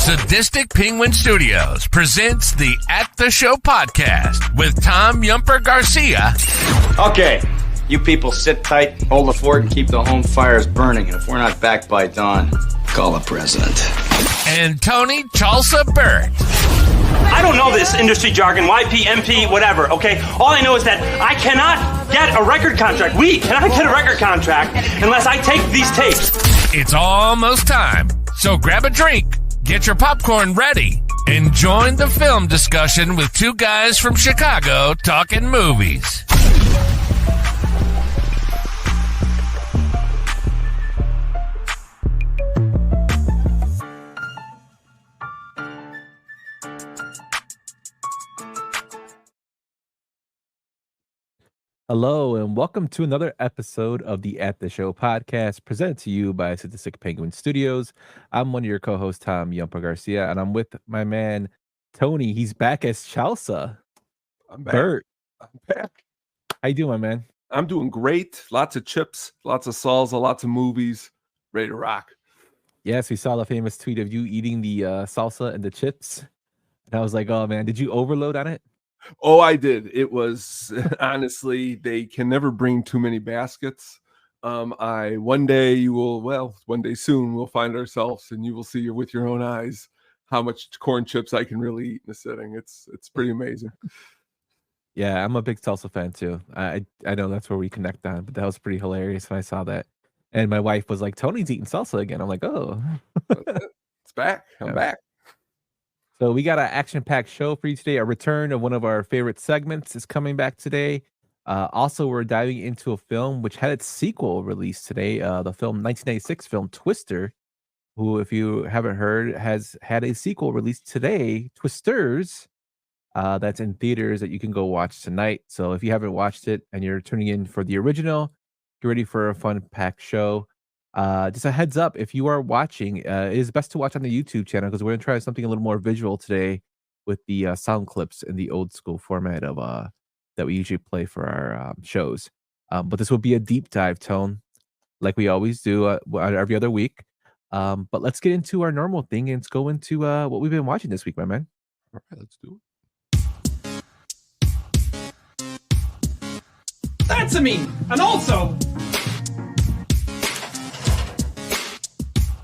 Sadistic Penguin Studios presents the At the Show podcast with Tom Yumper Garcia. Okay, you people sit tight, hold the fort, and keep the home fires burning. And if we're not back by dawn, call the president. And Tony Chalsa Burt. I don't know this industry jargon, YP, MP, whatever, okay? All I know is that I cannot get a record contract. We cannot get a record contract unless I take these tapes. It's almost time, so grab a drink, get your popcorn ready, and join the film discussion with two guys from Chicago talking movies. Hello, and welcome to another episode of the At the Show podcast presented to you by Sadistic Penguin Studios. I'm one of your co-hosts, Tom Yumper Garcia, and I'm with my man, Tony. He's back as Chalsa. I'm back. Bert. I'm back. How you doing, my man? I'm doing great. Lots of chips, lots of salsa, lots of movies. Ready to rock. Yes, we saw the famous tweet of you eating the salsa and the chips. And I was like, oh, man, did you overload on it? Oh, I did. It was, honestly, they can never bring too many baskets. One day soon we'll find ourselves and you will see with your own eyes how much corn chips I can really eat in a sitting. It's pretty amazing. Yeah, I'm a big salsa fan too. I know that's where we connect on, but that was pretty hilarious when I saw that. And my wife was like, Tony's eating salsa again. I'm like, oh. It's back. I'm back. So we got an action-packed show for you today. A return of one of our favorite segments is coming back today. Also, we're diving into a film which had its sequel released today. The 1996 film Twister, who, if you haven't heard, has had a sequel released today, Twisters. That's in theaters that you can go watch tonight. So if you haven't watched it and you're tuning in for the original, get ready for a fun-packed show. Just a heads up, if you are watching, it is best to watch on the YouTube channel because we're going to try something a little more visual today with the sound clips in the old school format of that we usually play for our shows. But this will be a deep dive tone like we always do every other week. But let's get into our normal thing and let's go into what we've been watching this week, my man. All right, let's do it. That's a me. And also,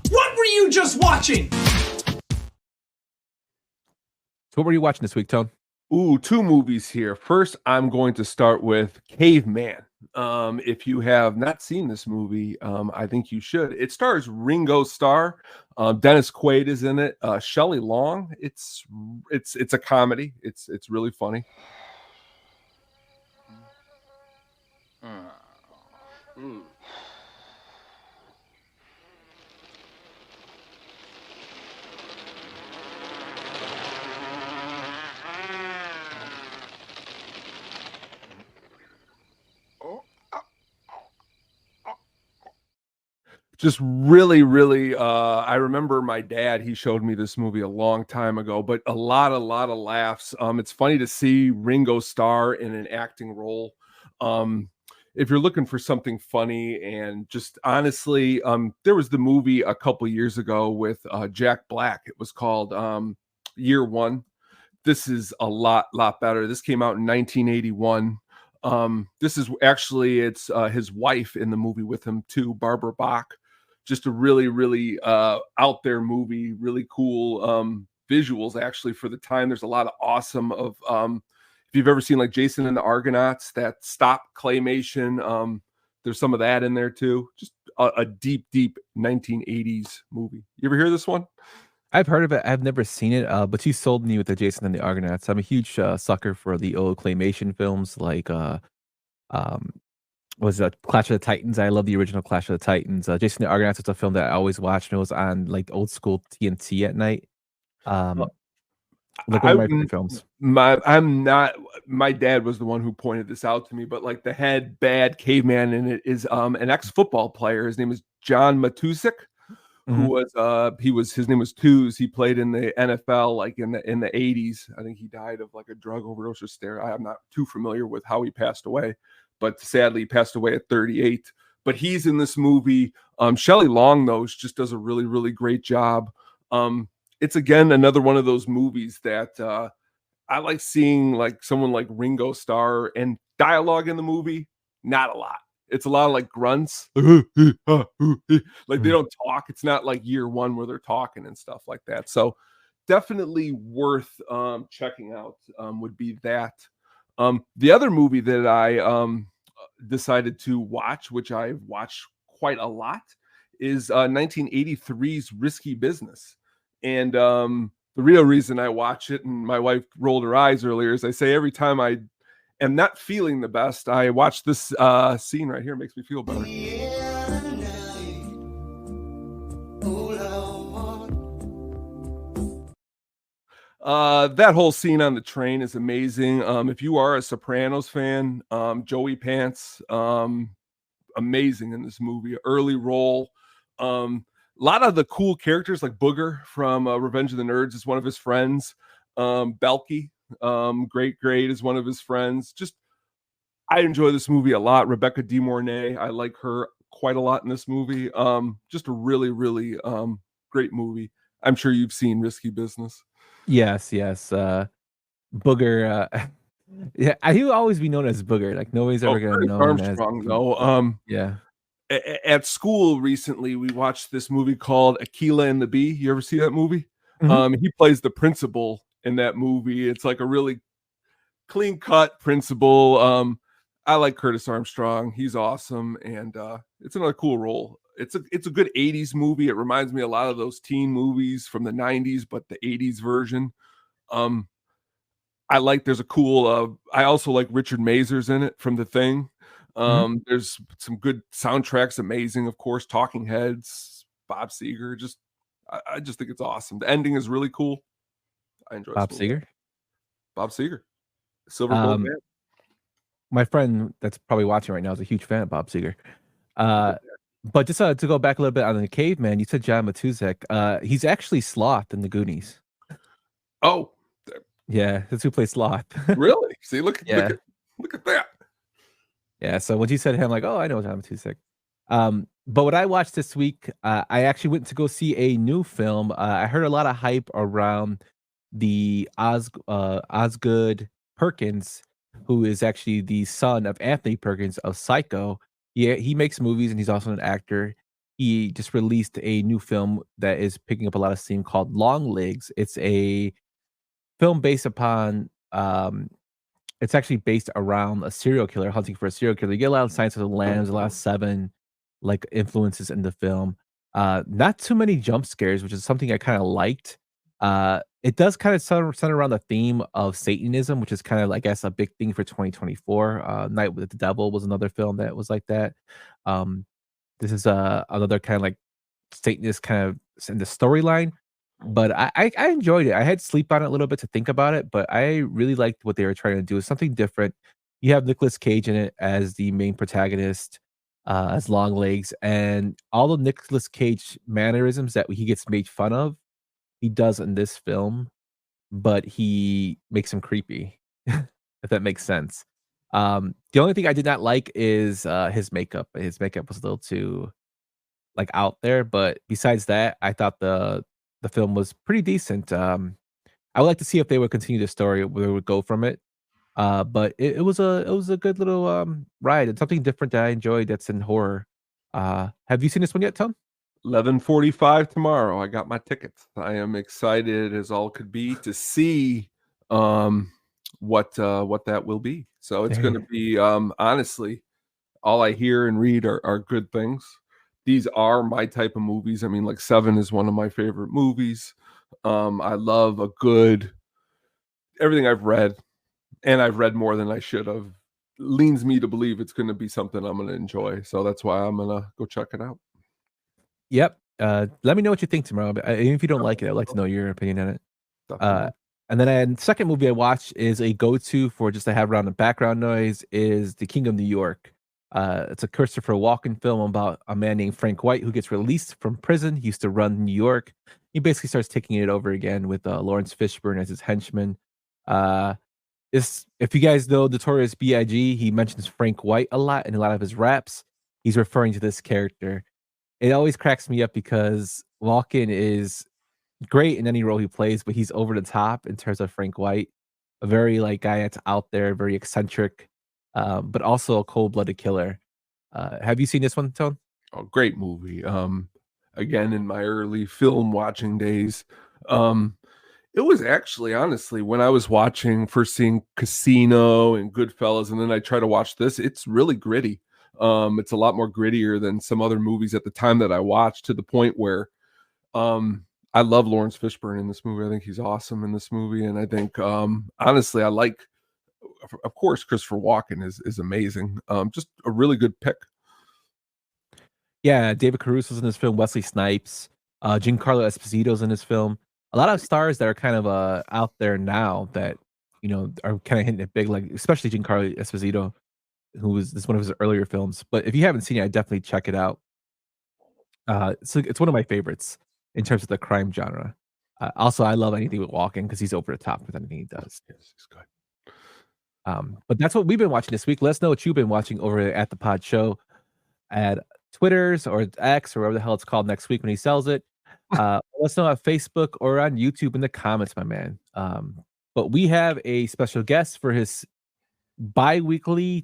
what were you just watching? So what were you watching this week, Tone? Ooh, two movies here. First, I'm going to start with Caveman. If you have not seen this movie, I think you should. It stars Ringo Starr. Dennis Quaid is in it. Shelley Long. It's a comedy. It's really funny. Just really, I remember my dad, he showed me this movie a long time ago, but a lot of laughs. It's funny to see Ringo Starr in an acting role. If you're looking for something funny and just honestly, there was the movie a couple years ago with Jack Black. It was called Year One. This is a lot better. This came out in 1981. This is actually, it's his wife in the movie with him too, Barbara Bach. Just a really out there movie, really cool visuals actually for the time. There's a lot of awesome of if you've ever seen like Jason and the Argonauts, that stop claymation, there's some of that in there too. Just a deep 1980s movie. You ever hear this one? I've heard of it. I've never seen it, but you sold me with the Jason and the Argonauts. I'm a huge sucker for the old claymation films like was Clash of the Titans. I love the original Clash of the Titans. Jason and the Argonauts was a film that I always watched, and it was on like old school TNT at night. Like one of my favorite films. My dad was the one who pointed this out to me, but like the head bad caveman in it is an ex-football player. His name is John Matusik, who was his name was Twos. He played in the NFL like in the 80s. I think he died of like a drug overdose or stare. I'm not too familiar with how he passed away, but sadly he passed away at 38. But he's in this movie. Shelley Long though just does a really great job. it's again another one of those movies that I like seeing, like someone like Ringo Starr, and dialogue in the movie, not a lot. It's a lot of like grunts, like they Mhm. don't talk. It's not like Year One where they're talking and stuff like that. So definitely worth checking out would be that. The other movie that I decided to watch, which I've watched quite a lot, is 1983's Risky Business. And the real reason I watch it, and my wife rolled her eyes earlier, is I say every time I am not feeling the best, I watch this scene right here. It makes me feel better. That whole scene on the train is amazing. If you are a Sopranos fan, Joey Pants, amazing in this movie. Early role. A lot of the cool characters, like Booger from Revenge of the Nerds, is one of his friends. Belky, great, is one of his friends. Just, I enjoy this movie a lot. Rebecca De Mornay, I like her quite a lot in this movie. Just a really great movie. I'm sure you've seen Risky Business. Yes, yes. Booger. Yeah, he'll always be known as Booger. Like nobody's ever gonna Curtis know him as. Armstrong, though. Yeah. At school recently, we watched this movie called Aquila and the Bee. You ever see that movie? Mhm. He plays the principal in that movie. It's like a really clean cut principal. I like Curtis Armstrong. He's awesome, and it's another cool role. It's a good 80s movie. It reminds me a lot of those teen movies from the 90s, but the 80s version. Um, I like there's a cool I also like Richard Mazur's in it from The Thing. Mhm. There's some good soundtracks, amazing, of course, Talking Heads, Bob Seger. Just I just think it's awesome. The ending is really cool. I enjoy this Bob movie. Seger. Bob Seger, Silver Bullet Um, Man. my friend that's probably watching right now is a huge fan of Bob Seger. Uh, but just to go back a little bit on the caveman, you said John Matuzek. He's actually Sloth in the Goonies. Oh, Yeah, that's who plays Sloth. really? See, look Yeah. at that. Yeah, so when you said him, like, oh, I know John Matuzek. But what I watched this week, I actually went to go see a new film. I heard a lot of hype around the Osgood Perkins, who is actually the son of Anthony Perkins of Psycho. Yeah, he makes movies and he's also an actor. He just released a new film that is picking up a lot of steam called Long Legs. It's a film based upon it's actually based around a serial killer hunting for a serial killer. You get a lot of Silence of the Lambs, a lot of Seven, like influences in the film. Not too many jump scares, which is something I kind of liked. It does kind of center around the theme of Satanism, which is kind of, I guess, a big thing for 2024. Night with the Devil was another film that was like that. Um, this is another kind of like Satanist kind of in the storyline. But I enjoyed it. I had sleep on it a little bit to think about it, but I really liked what they were trying to do. It's something different. You have Nicolas Cage in it as the main protagonist, as Long Legs, and all the Nicolas Cage mannerisms that he gets made fun of, he does in this film, but he makes him creepy, if that makes sense. The only thing I did not like is his makeup. His makeup was a little too like out there, but besides that, I thought the film was pretty decent. I would like to see if they would continue the story, where it would go from it. But it was a good little ride and something different that I enjoyed that's in horror. Have you seen this one yet, Tom? 11:45 tomorrow. I got my tickets. I am excited as all could be to see what that will be. So it's going to be honestly, all I hear and read are good things. These are my type of movies. I mean, like Seven is one of my favorite movies. I love a good everything I've read, and I've read more than I should have, leans me to believe it's going to be something I'm going to enjoy. So that's why I'm going to go check it out. Yep. Let me know what you think tomorrow. Even if you don't like it, I'd like to know your opinion on it. Definitely. And then the second movie I watched is a go-to for just to have around the background noise is The King of New York. It's a Christopher Walken film about a man named Frank White who gets released from prison. He used to run New York. He basically starts taking it over again with Lawrence Fishburne as his henchman. If you guys know Notorious B.I.G., he mentions Frank White a lot in a lot of his raps. He's referring to this character. It always cracks me up because Walken is great in any role he plays, but he's over the top in terms of Frank White, a very like guy that's out there, very eccentric, but also a cold-blooded killer. Have you seen this one, Tone? Oh, great movie. Again, in my early film watching days, um, it was actually honestly when I was watching first seeing Casino and Goodfellas, and then I try to watch this. It's really gritty. It's a lot more grittier than some other movies at the time that I watched, to the point where I love Lawrence Fishburne in this movie. I think he's awesome in this movie, and I think honestly, I like, of course, Christopher Walken is amazing. Just a really good pick. Yeah, David Caruso's in this film, Wesley Snipes, Giancarlo Esposito's in this film. A lot of stars that are kind of out there now that are kind of hitting it big, like especially Giancarlo Esposito, this is one of his earlier films. But if you haven't seen it, I definitely check it out. So it's one of my favorites in terms of the crime genre. Also, I love anything with Walken because he's over the top with anything he does. Yes, he's good. But that's what we've been watching this week. Let us know what you've been watching over at the Pod Show at Twitter's or X or whatever the hell it's called next week when he sells it. Let us know on Facebook or on YouTube in the comments, my man. But we have a special guest for his tri-weekly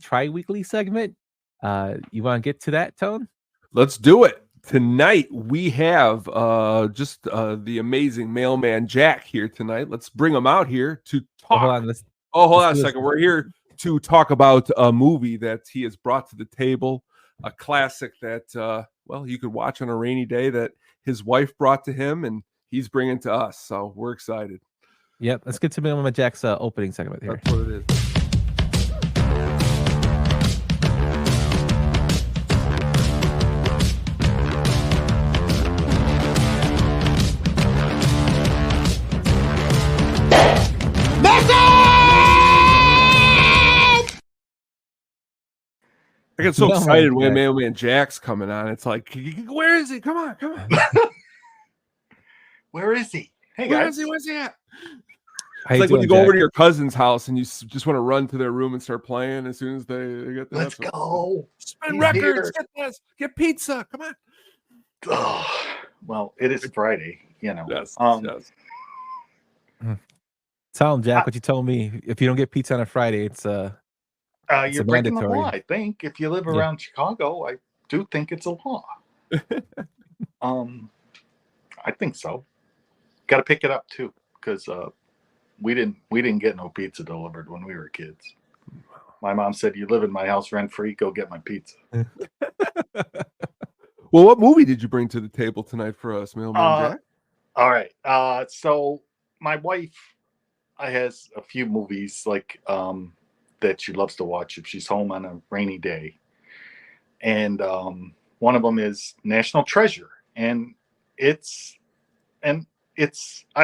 segment. You want to get to that, Tone? Let's do it. Tonight we have just the amazing mailman Jack here tonight. Let's bring him out here to talk. Hold on a second. We're here to talk about a movie that he has brought to the table, a classic that you could watch on a rainy day that his wife brought to him and he's bringing to us. So we're excited. Yep. Let's get to Mailman Jack's opening segment here. That's what it is. I get so excited when Mailman Jack's coming on. It's like, where is he? Come on. Where is he? Hey, guys. Where's he at? It's like when you go Jack? over to your cousin's house and you just want to run to their room and start playing as soon as they get there. Let's go. Spin records. Get this. Get pizza. Come on. Oh, well, it is Friday, Yes. Tell him, Jack, what you told me. If you don't get pizza on a Friday, it's you're breaking the law, I think. If you live around Chicago, I do think it's a law. I think so. Got to pick it up too, because we didn't get no pizza delivered when we were kids. My mom said, "You live in my house rent free. Go get my pizza." Well, what movie did you bring to the table tonight for us, Mailman Jack? All right. So my wife has a few movies like that she loves to watch if she's home on a rainy day, and one of them is National Treasure, and I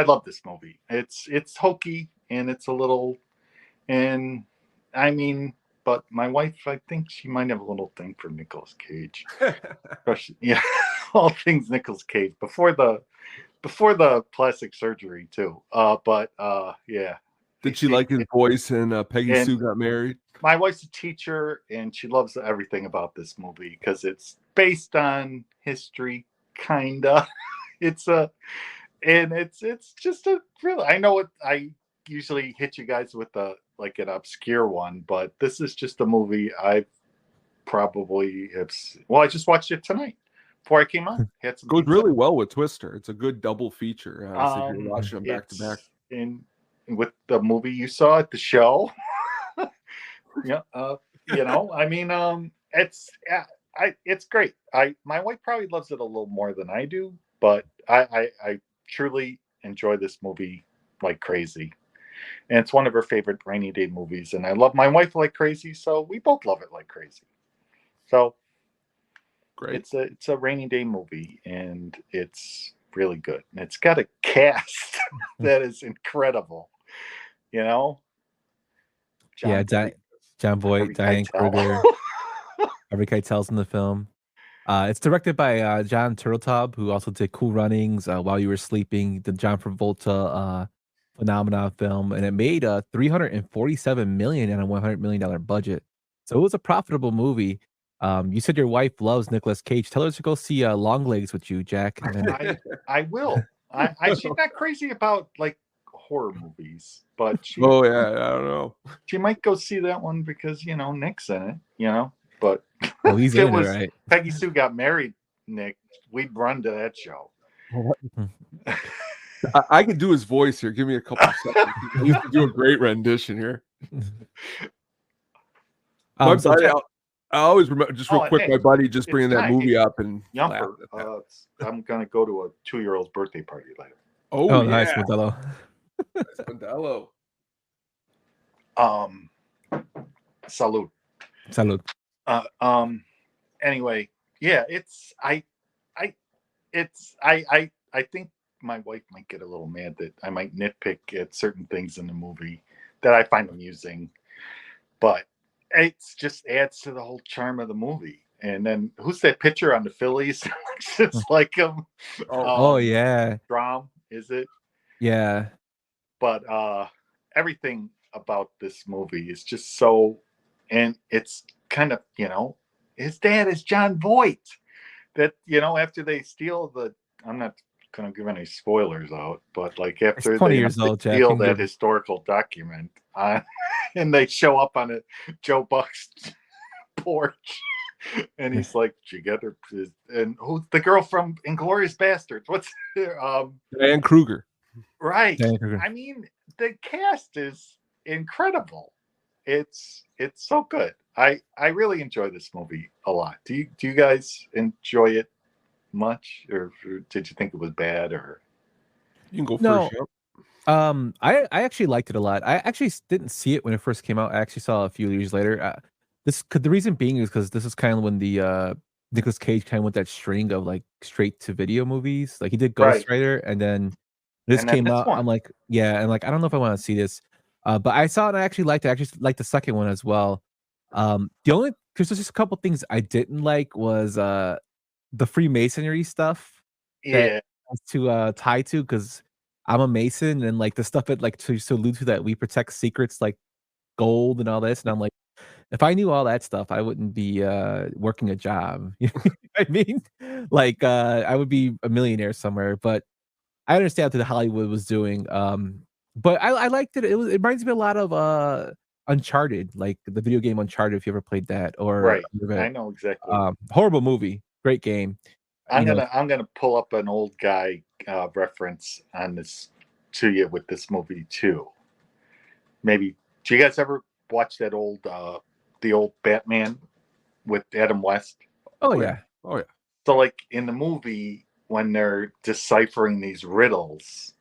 love this movie. It's hokey and it's a little, and I mean, but my wife, I think she might have a little thing for Nicolas Cage. Yeah, all things Nicolas Cage before the plastic surgery too. Yeah. Did she like his voice in Peggy Sue Got Married? My wife's a teacher and she loves everything about this movie because it's based on history, kinda. It's just a really. I know it. I usually hit you guys with an obscure one, but this is just a movie I probably have. Well, I just watched it tonight before I came on. It goes really well with Twister. It's a good double feature. If you're watching them back to back. And with the movie you saw at the show, yeah, I mean, it's great. My wife probably loves it a little more than I do, but I truly enjoy this movie like crazy. And it's one of her favorite rainy day movies. And I love my wife like crazy, so we both love it like crazy. So great. It's a rainy day movie, and it's really good. And it's got a cast that is incredible. John Voight, Diane Kruger, Harvey Keitel's in the film. It's directed by John Turteltaub, who also did Cool Runnings, While You Were Sleeping, the John Travolta phenomenon film, and it made $347 million on a $100 million budget. So it was a profitable movie. You said your wife loves Nicolas Cage. Tell her to go see Longlegs with you, Jack. And then... I will. She's not crazy about like horror movies, but she Oh yeah, I don't know. she might go see that one because Nick's in it, But Oh, he's if it in it, was right? Peggy Sue Got Married, Nick, we'd run to that show. I could do his voice here. Give me a couple of seconds. He used to do a great rendition here. My buddy, I always remember, just real quick, hey, my buddy just bringing that movie up and Yumper, I'm gonna go to a 2-year-old's birthday party later. Oh yeah. Nice, Modelo. Nice Modelo. Salud. Anyway, yeah, I think my wife might get a little mad that I might nitpick at certain things in the movie that I find amusing, but it just adds to the whole charm of the movie. And then who's that picture on the Phillies? It's like Yeah. Drum, is it? Yeah. But everything about this movie is just so, and it's kind of, his dad is John Voight. That, after they steal I'm not going to give any spoilers out, but like after It's 20 they years old, Jack, steal that historical document and they show up on Joe Buck's porch and he's like, "Did you get her?" And who's the girl from Inglourious Bastards? What's Diane Kruger. Right. Diane Kruger. I mean, the cast is incredible. It's so good. I really enjoy this movie a lot. Do you guys enjoy it much, or did you think it was bad? Or you can go No. first. I actually liked it a lot. I actually didn't see it when it first came out. I actually saw it a few years later. The reason being is because this is kind of when the Nicolas Cage kind of went that string of like straight to video movies. Like he did Ghost Rider, and then this came out. I'm like, yeah, and like I don't know if I want to see this. But I saw it and I actually liked it. I actually liked the second one as well. Because there's just a couple things I didn't like was the Freemasonry stuff. Yeah. To tie to, because I'm a Mason, and like the stuff that like to allude to that we protect secrets like gold and all this, and I'm like, if I knew all that stuff, I wouldn't be working a job. You know what I mean? Like I would be a millionaire somewhere. But I understand what Hollywood was doing. But I liked it. It reminds me a lot of Uncharted, like the video game Uncharted, if you ever played that. Or I know exactly. Horrible movie, great game. I'm gonna pull up an old guy reference on this to you with this movie too. Maybe do you guys ever watch that old the old Batman with Adam West? Oh yeah. So like in the movie when they're deciphering these riddles,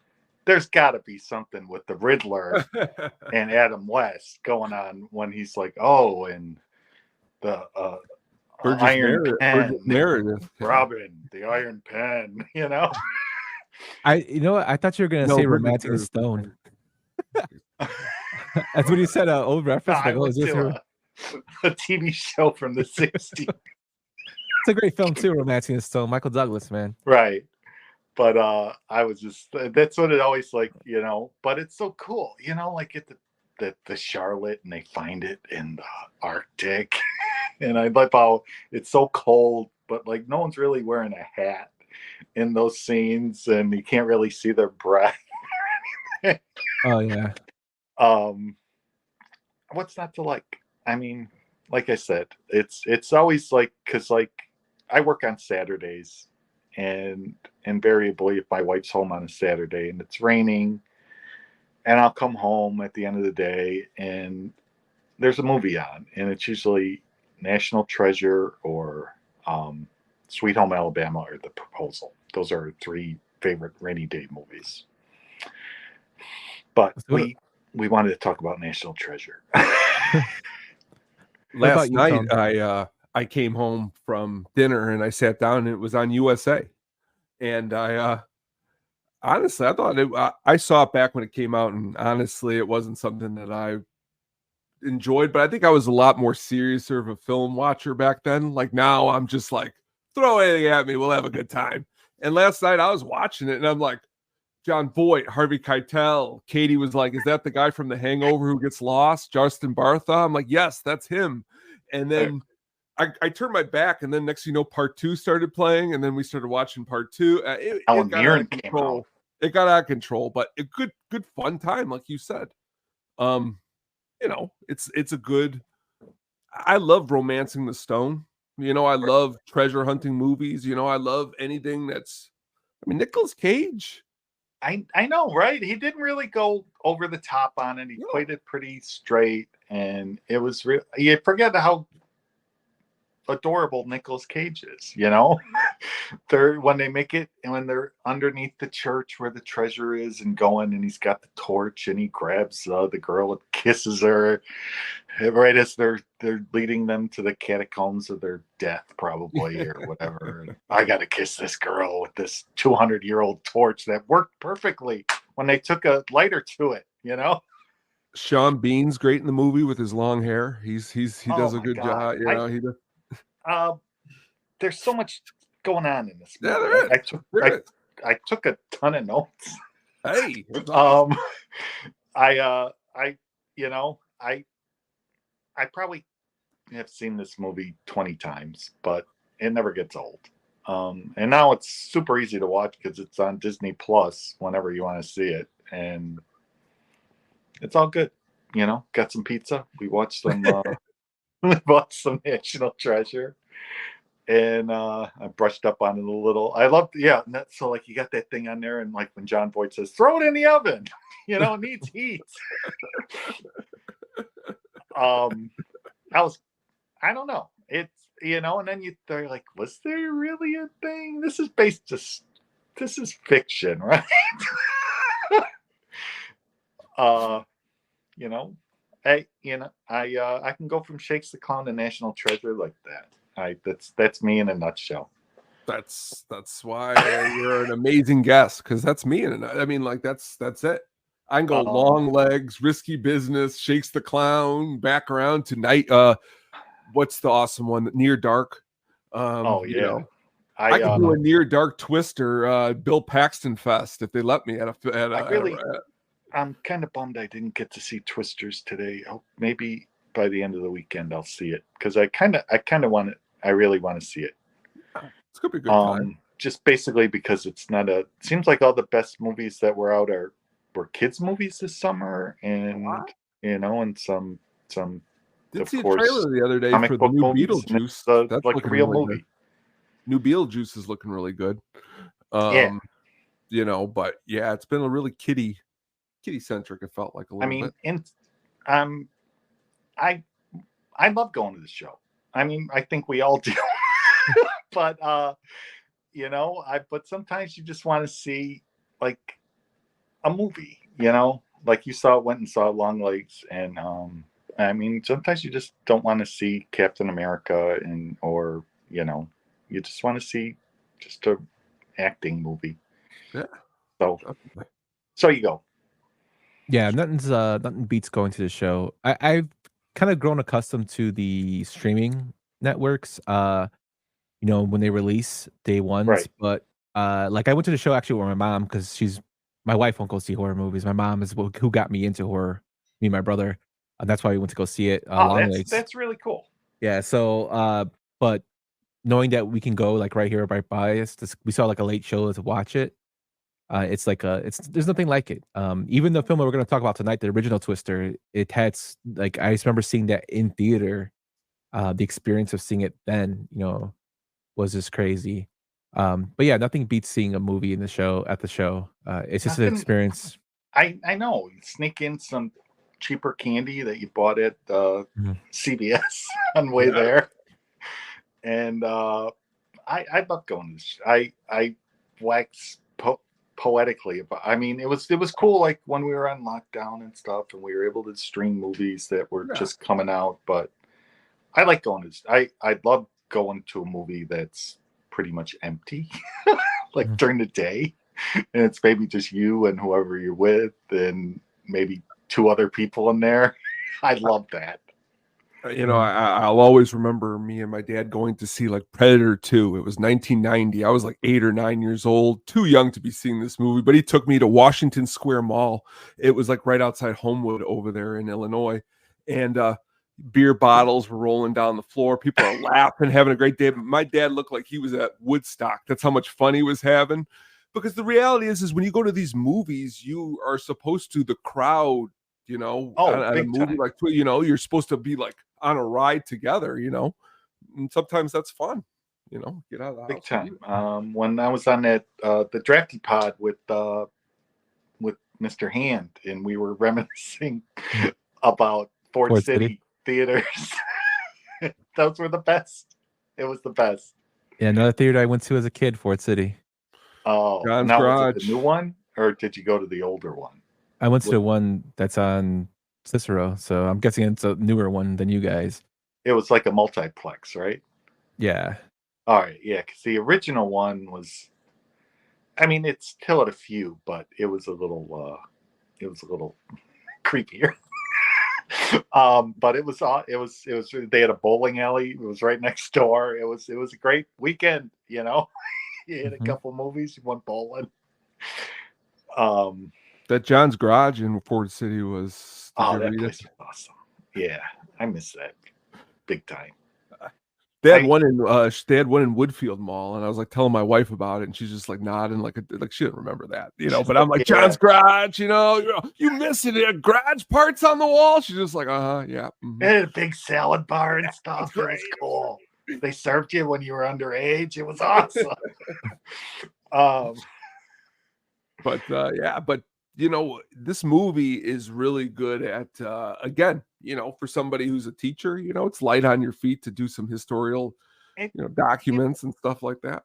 there's got to be something with the Riddler and Adam West going on when he's like, oh, and the Iron Pen, Meredith, Robin, the Iron Pen, I thought you were gonna say Romancing the Stone. That's what you said. Old reference. I went to a TV show from the 60s. It's a great film too, Romancing the Stone. Michael Douglas, man. Right. But I was just, that's what it always like, but it's so cool, like at the Charlotte and they find it in the Arctic. And I love how it's so cold, but like no one's really wearing a hat in those scenes and you can't really see their breath. Oh yeah. What's not to like? I mean, like I said, it's always like, because like I work on Saturdays, and invariably if my wife's home on a Saturday and it's raining, and I'll come home at the end of the day and there's a movie on, and it's usually National Treasure or Sweet Home Alabama or The Proposal. Those are 3 favorite rainy day movies. But we wanted to talk about National Treasure. Last night I came home from dinner and I sat down and it was on USA. And I honestly, I thought I saw it back when it came out, and honestly, it wasn't something that I enjoyed, but I think I was a lot more serious of a film watcher back then. Like now I'm just like, throw anything at me, we'll have a good time. And last night I was watching it and I'm like, John Voight, Harvey Keitel. Katie was like, is that the guy from The Hangover who gets lost? Justin Bartha? I'm like, yes, that's him. And then I turned my back, and then next thing you know, part 2 started playing, and then we started watching part 2. Alan Mirren came out. It got out of control, but a good fun time, like you said. It's a good. I love Romancing the Stone. I love treasure hunting movies. I love anything that's. I mean, Nicolas Cage. I know, right? He didn't really go over the top on it. He played it pretty straight, and it was real. You forget how adorable Nicolas Cage is, when they make it, and when they're underneath the church where the treasure is and going, and he's got the torch and he grabs the girl and kisses her right as they're leading them to the catacombs of their death, probably, or whatever. I gotta kiss this girl with this 200-year-old torch that worked perfectly when they took a lighter to it. Sean Bean's great in the movie with his long hair. He does a good job. He does. There's so much going on in this movie. Yeah, there is. I took a ton of notes. Hey, awesome. I probably have seen this movie 20 times, but it never gets old. And now it's super easy to watch because it's on Disney Plus whenever you want to see it, and it's all good. Got some pizza. We watched some. We watched some National Treasure. And I brushed up on it a little. I loved, so like you got that thing on there, and like when John Boyd says, "Throw it in the oven," it needs heat. I don't know. It's and then they're like, was there really a thing? This is fiction, right? I can go from Shakes the Clown to National Treasure like that. That's me in a nutshell. That's why you're an amazing guest, because that's me that's it. I can go Long Legs, Risky Business, Shakes the Clown, back around to Night. What's the awesome one? Near Dark. I can do a Near Dark Twister, Bill Paxton Fest if they let me I'm kind of bummed I didn't get to see Twisters today. Oh, maybe by the end of the weekend I'll see it, because I really want to see it. It's gonna be a good time. Just basically because it's not it seems like all the best movies that were out were kids movies this summer, and and some did see a trailer the other day for the new Beetlejuice. That's like a real movie. Good. New Beetlejuice is looking really good. But it's been a really kiddie centric. It felt like a little bit. I love going to the show. I think we all do. But but sometimes you just want to see like a movie, like you went and saw Long Legs, and sometimes you just don't want to see Captain America, or you just want to see just a acting movie. Yeah. So you go. Yeah, nothing beats going to the show. I've kind of grown accustomed to the streaming networks, when they release day ones. Right. But like I went to the show actually with my mom, because my wife won't go see horror movies. My mom is who got me into horror, me and my brother. That's why we went to go see it. That's really cool. Yeah. So, but knowing that we can go like right here, right by us, we saw like a late show to watch it. It's there's nothing like it. Even the film that we're going to talk about tonight, the original Twister, it had like, I just remember seeing that in theater. The experience of seeing it then, was just crazy. But yeah, nothing beats seeing a movie at the show. It's just an experience. I know. You sneak in some cheaper candy that you bought at CVS on the way there, and I love going to this. I wax poetically about. It was cool, like when we were on lockdown and stuff, and we were able to stream movies that were just coming out. But I like going to. I love going to a movie that's pretty much empty, like during the day, and it's maybe just you and whoever you're with, and maybe two other people in there. I love that. I'll always remember me and my dad going to see like Predator 2. It was 1990. I was like 8 or 9 years old, too young to be seeing this movie, but he took me to Washington Square Mall. It was like right outside Homewood over there in Illinois. And beer bottles were rolling down the floor. People are laughing, having a great day. But my dad looked like he was at Woodstock. That's how much fun he was having. because the reality is when you go to these movies, you are supposed to, the crowd, on a big movie time. like, you're supposed to be like on a ride together, and sometimes that's fun, get out of the Big house. time. When I was on that the drafty pod with Mr. Hand, and we were reminiscing about Ford City theaters. Those were the best. It was the best. Yeah, another theater I went to as a kid, Ford City. Oh, John's now Garage. is it the new one, or did you go to the older one? I went to the one that's on Cicero, so I'm guessing it's a newer one than you guys. It was like a multiplex, right? Yeah. All right, yeah, because the original one was, I mean, it's still at a few, but it was a little creepier. But it was they had a bowling alley. It was right next door. It was a great weekend. You had a couple movies. You went bowling. That John's Garage in Ford City was. That place was awesome. Yeah, I miss that big time. They had one in Woodfield Mall, and I was like telling my wife about it, and she's just like nodding, like she didn't remember that, But I'm like, John's Garage, you missing it? Garage parts on the wall. She's just like, yeah. Mm-hmm. It had a big salad bar and stuff. It was cool. They served you when you were underage. It was awesome. But this movie is really good at again, for somebody who's a teacher, it's light on your feet to do some historical, documents and stuff like that.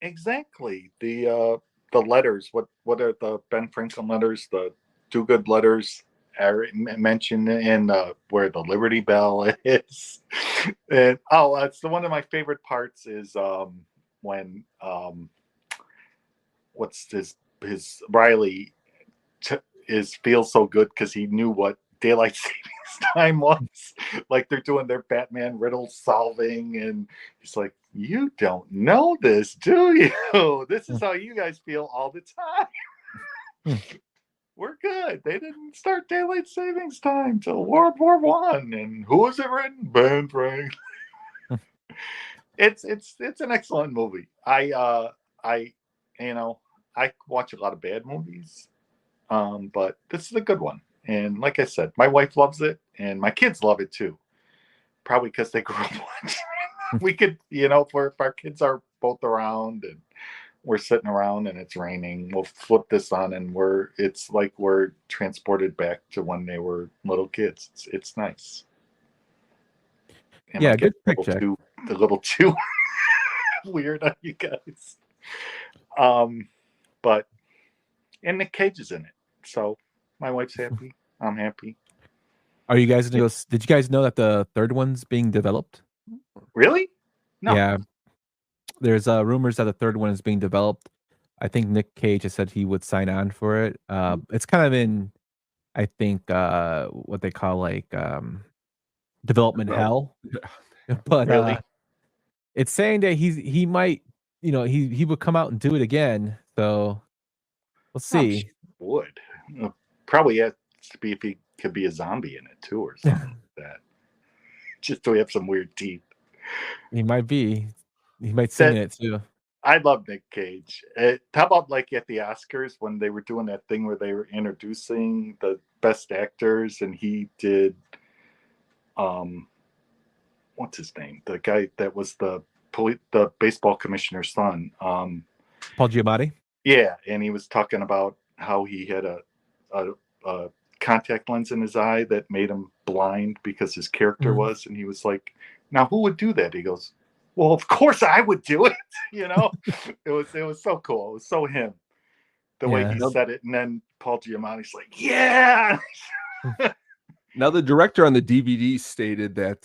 Exactly. The letters. What are the Ben Franklin letters? The Do Good letters are mentioned in where the Liberty Bell is. And it's one of my favorite parts is when what's his Riley feels so good because he knew what daylight savings time was. Like they're doing their Batman riddle solving, and he's like, "You don't know this, do you? This is how you guys feel all the time." We're good. They didn't start daylight savings time till World War One. And who was it written? Ben Franklin. It's an excellent movie. I watch a lot of bad movies. But this is a good one. And like I said, my wife loves it and my kids love it too. Probably because they grew up watching. We could, if our kids are both around and we're sitting around and it's raining, we'll flip this on and it's like we're transported back to when they were little kids. It's nice. And yeah, good picture. A little too weird on you guys. But and Nick Cage is in it. So my wife's happy. I'm happy. Are you guys going to go? Did you guys know that the third one's being developed? Really? No. Yeah. There's rumors that the third one is being developed. I think Nick Cage has said he would sign on for it. It's kind of in, I think, what they call like development hell. But really, it's saying that he might, he would come out and do it again. So we'll see. Would probably has to be if he could be a zombie in it too, or something like that. Just so we have some weird teeth. He might be. He might sing in it too. I love Nick Cage. How about like at the Oscars when they were doing that thing where they were introducing the best actors, and he did, what's his name? The guy that was the baseball commissioner's son, Paul Giamatti. Yeah, and he was talking about how he had a contact lens in his eye that made him blind because his character was, and he was like, "Now who would do that?" He goes, "Well, of course I would do it." It was so cool. It was so him, the way he said it, and then Paul Giamatti's like, "Yeah." Now the director on the DVD stated that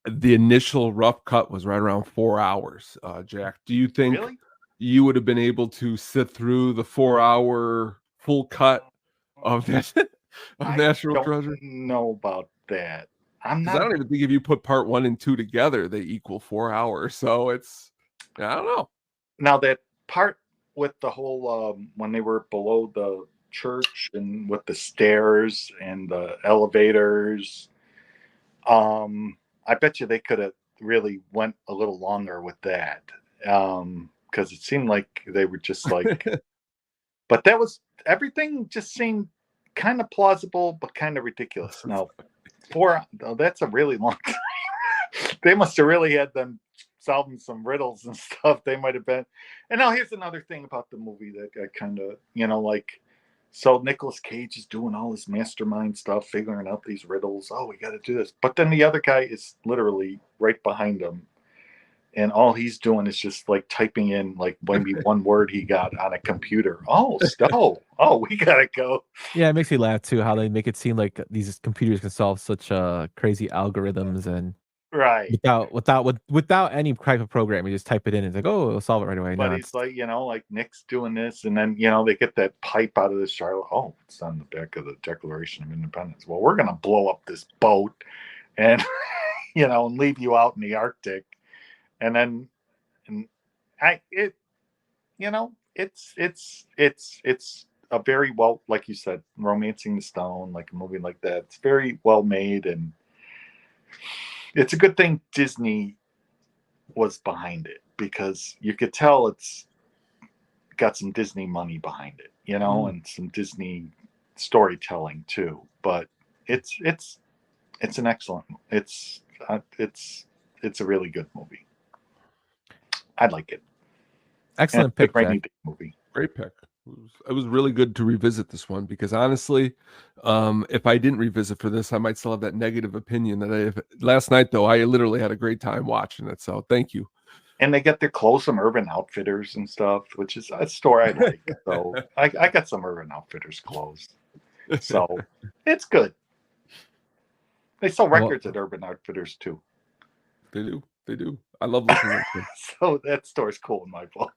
the initial rough cut was right around 4 hours. Jack, do you think you would have been able to sit through the 4-hour full cut of that of National Treasure? Know about that. I don't even think if you put part 1 and 2 together, they equal 4 hours. So it's, I don't know. Now that part with the whole when they were below the church and with the stairs and the elevators, I bet you they could have really went a little longer with that, because it seemed like they were just like But that was everything. Just seemed kind of plausible, but kind of ridiculous. Now, that's a really long time. They must have really had them solving some riddles and stuff. They might have been. And now here's another thing about the movie that I kind of, like, so Nicolas Cage is doing all this mastermind stuff, figuring out these riddles. Oh, we got to do this. But then the other guy is literally right behind him. And all he's doing is just like typing in like maybe one word he got on a computer. Oh, we got to go. Yeah, it makes me laugh too, how they make it seem like these computers can solve such crazy algorithms and right without any type of program. You just type it in and it's like, oh, it'll solve it right away. But No, it's like, like Nick's doing this, and then they get that pipe out of the Charlotte. Oh, it's on the back of the Declaration of Independence. Well, we're gonna blow up this boat and and leave you out in the Arctic. And then it's a very well, like you said, Romancing the Stone, like a movie like that. It's very well made, and it's a good thing Disney was behind it, because you could tell it's got some Disney money behind it, and some Disney storytelling too. But it's an excellent. It's a really good movie. I like it. Excellent pick, Jack. Movie. Great pick. It was really good to revisit this one, because honestly, if I didn't revisit for this, I might still have that negative opinion that I have. Last night, though, I literally had a great time watching it. So thank you. And they get their clothes from Urban Outfitters and stuff, which is a store I like. So I got some Urban Outfitters clothes. So it's good. They sell records at Urban Outfitters too. They do. They do. I love looking at them. So that store's cool in my book.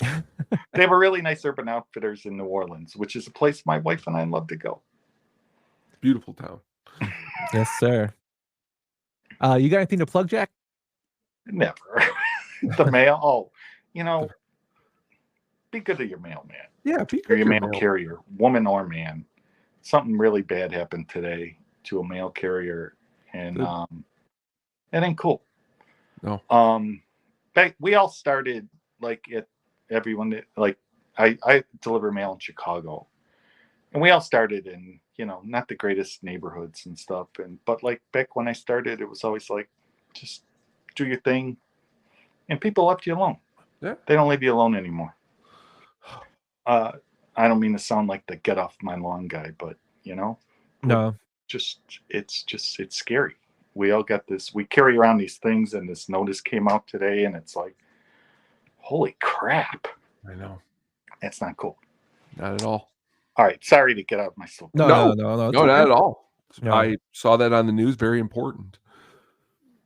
They have a really nice Urban Outfitters in New Orleans, which is a place my wife and I love to go. Beautiful town. Yes, sir. You got anything to plug, Jack? Never. The mail. Be good to your mailman. Yeah, be good or your mail carrier, woman or man. Something really bad happened today to a mail carrier, and it ain't cool. No. We all started like everyone like I deliver mail in Chicago, and we all started in not the greatest neighborhoods and stuff, but like back when I started, it was always like just do your thing, and people left you alone. Yeah, they don't leave you alone anymore. I don't mean to sound like the get off my lawn guy, but no, it's scary. We all got this. We carry around these things, and this notice came out today, and it's like, holy crap! I know. It's not cool. Not at all. All right, sorry to get out of my soap. No, not at all. No. I saw that on the news. Very important.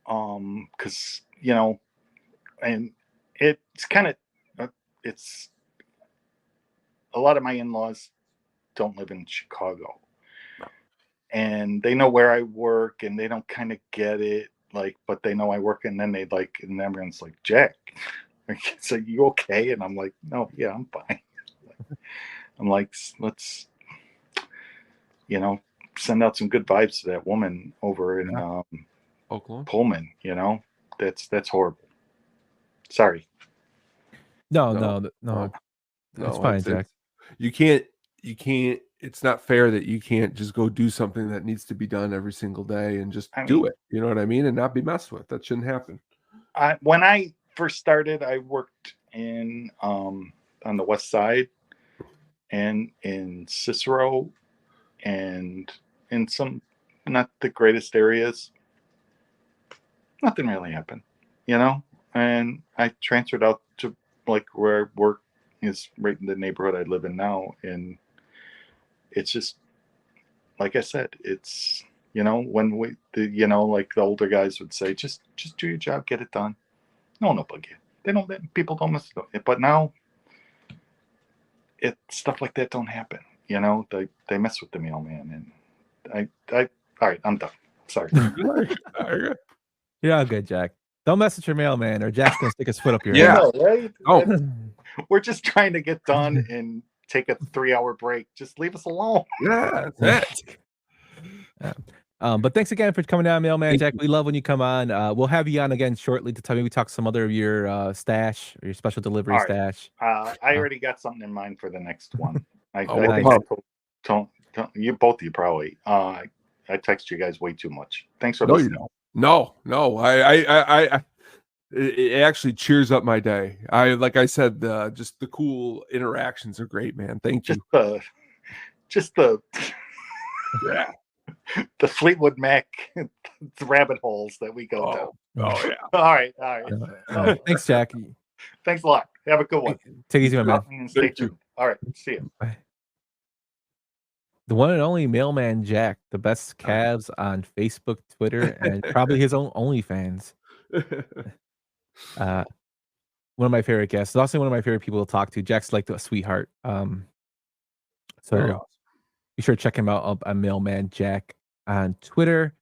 Because and it's kind of it's a lot of my in-laws don't live in Chicago. And they know where I work, and they don't kind of get it, but they know I work, and then and everyone's like, Jack, so you okay? And I'm like, no, yeah, I'm fine. I'm like, let's, send out some good vibes to that woman over in Oakland, Pullman. That's horrible. Sorry. No. That's fine, Jack. You can't. It's not fair that you can't just go do something that needs to be done every single day and just do it. You know what I mean? And not be messed with. That shouldn't happen. When I first started, I worked in on the West Side and in Cicero and in some not the greatest areas. Nothing really happened, and I transferred out to where I work is right in the neighborhood I live in now, and it's just like I said, it's when the older guys would say, just do your job, get it done. No bug you. People don't mess with it. But now stuff like that don't happen. They mess with the mailman, and I all right, I'm done. Sorry. You're all good, Jack. Don't mess with your mailman, or Jack's gonna stick his foot up your ass. ass. Yeah, right? Oh. We're just trying to get done and take a 3-hour break. Just leave us alone. Yeah, that's it. Yeah. But thanks again for coming down, Mailman Jack. We love when you come on. We'll have you on again shortly to tell me we talk some other of your stash or your special delivery All right. stash. I already got something in mind for the next one. I we're think I pumped. told you both of you probably. I text you guys way too much. Thanks for No, you listening. don't. No. I it actually cheers up my day. Like I said, just the cool interactions are great, man. Thank you. Just the Yeah. the Fleetwood Mac rabbit holes that we go down. Oh yeah. All right. Thanks, Jack. Thanks a lot. Have a good one. Take it easy, my man. And stay tuned. All right. See you. Bye. The one and only Mailman Jack, the best calves on Facebook, Twitter, and probably his own OnlyFans. One of my favorite guests. Also one of my favorite people to talk to. Jack's like a sweetheart. So be sure to check him out on Mailman Jack on Twitter.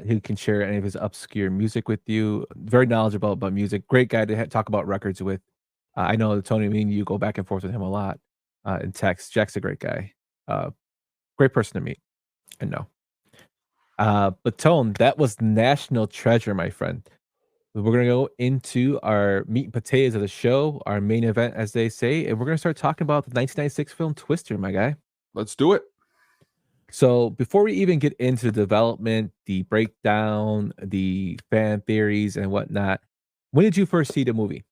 He can share any of his obscure music with you. Very knowledgeable about music. Great guy to talk about records with. I know Tony, me and you go back and forth with him a lot in text. Jack's a great guy. Great person to meet and know. But Tone, that was National Treasure, my friend. We're going to go into our meat and potatoes of the show, our main event, as they say, and we're going to start talking about the 1996 film Twister, my guy. Let's do it. So before we even get into the development, the breakdown, the fan theories and whatnot, when did you first see the movie?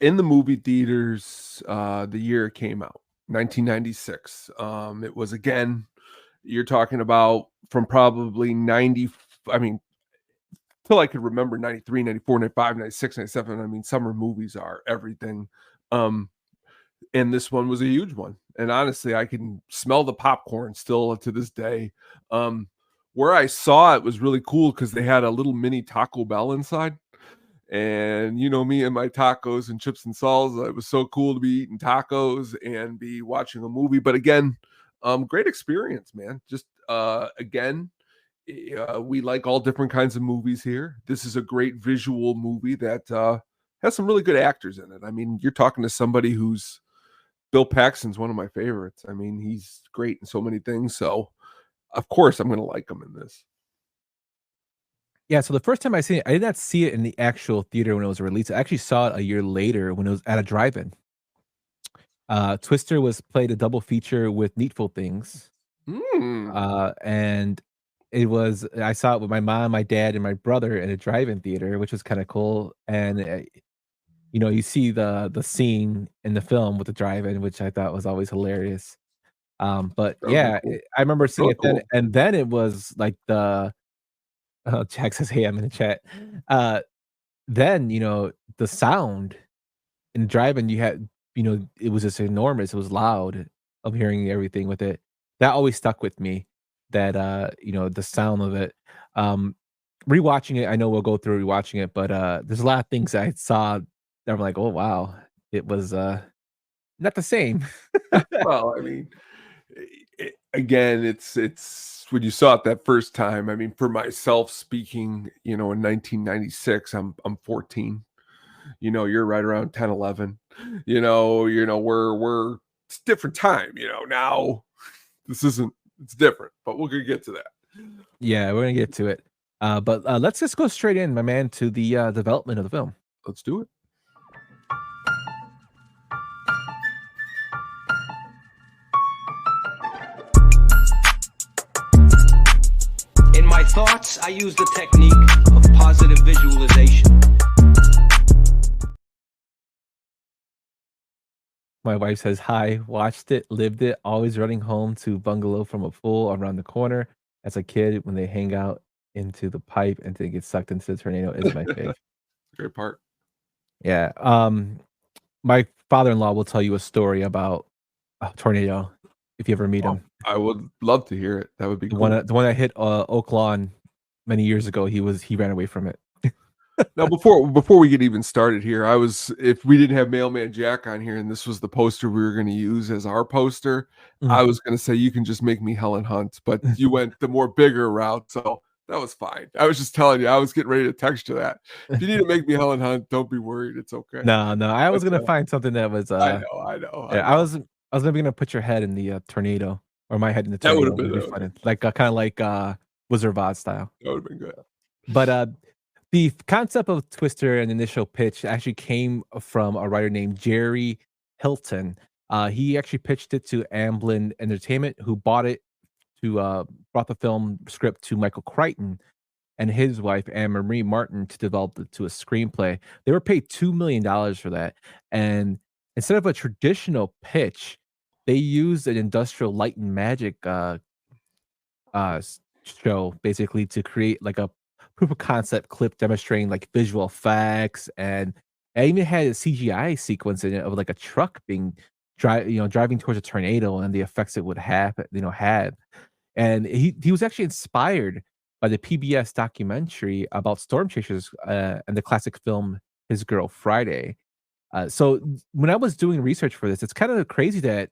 In the movie theaters, the year it came out, 1996. It was, again, you're talking about from probably 90, I mean, till I could remember 93, 94, 95, 96, 97. I mean, summer movies are everything. And this one was a huge one. And honestly, I can smell the popcorn still to this day. Where I saw it was really cool because they had a little mini Taco Bell inside. And you know me and my tacos and chips and salsa. It was so cool to be eating tacos and be watching a movie. But again, great experience, man. Just again, we like all different kinds of movies here. This is a great visual movie that has some really good actors in it. I mean, you're talking to somebody who's Bill Paxton's one of my favorites. I mean, he's great in so many things. So of course I'm going to like him in this. Yeah, so the first time I seen it, I did not see it in the actual theater when it was released. I actually saw it a year later when it was at a drive-in. Twister was played a double feature with Needful Things. And it was, I saw it with my mom, my dad, and my brother in a drive-in theater, which was kind of cool. And you know, you see the scene in the film with the drive-in, which I thought was always hilarious. But yeah, cool. I remember seeing it then, and then it was like the Jack says, "Hey, I'm in the chat." Then you know the sound in driving, you had, you know, it was just enormous. It was loud of hearing everything with it. That always stuck with me. That you know, the sound of it. Rewatching it, I know we'll go through rewatching it, but there's a lot of things I saw that I'm like, oh wow, it was not the same. Well, I mean, again, it's when you saw it that first time. I mean, for myself speaking, you know, in 1996, I'm 14. You know, you're right around 10, 11. You know, we're it's a different time. You know, now this isn't. It's different, but we're gonna get to that. Yeah, we're gonna get to it. But let's just go straight in, my man, to the development of the film. Let's do it. In my thoughts, I use the technique of positive visualization. My wife says, hi, watched it, lived it, always running home to bungalow from a pool around the corner. As a kid, when they hang out into the pipe and they get sucked into the tornado is my favorite. Great part. Yeah. My father-in-law will tell you a story about a tornado if you ever meet him. I would love to hear it. That would be cool. The one that hit Oak Lawn many years ago, he ran away from it. Now, before we get even started here, if we didn't have Mailman Jack on here and this was the poster we were going to use as our poster, I was going to say you can just make me Helen Hunt, but you went the more bigger route, so that was fine. I was just telling you, I was getting ready to text you that. If you need to make me Helen Hunt, don't be worried, it's okay. No, I was going to find something that was. I know. Yeah, I was maybe going to put your head in the tornado or my head in the tornado. That would have been funny. Like kind of like Wizard of Oz style. That would have been good. But the concept of Twister and initial pitch actually came from a writer named Jerry Hilton. He actually pitched it to Amblin Entertainment, who bought it to brought the film script to Michael Crichton and his wife Anne Marie Martin to develop it to a screenplay. They were paid $2 million for that, and instead of a traditional pitch, they used an industrial light and magic show basically to create like a proof of concept clip demonstrating like visual effects, and I even had a CGI sequence in it of like a truck being driving towards a tornado and the effects it would have had. And he was actually inspired by the PBS documentary about storm chasers and the classic film His Girl Friday. So when I was doing research for this, it's kind of crazy that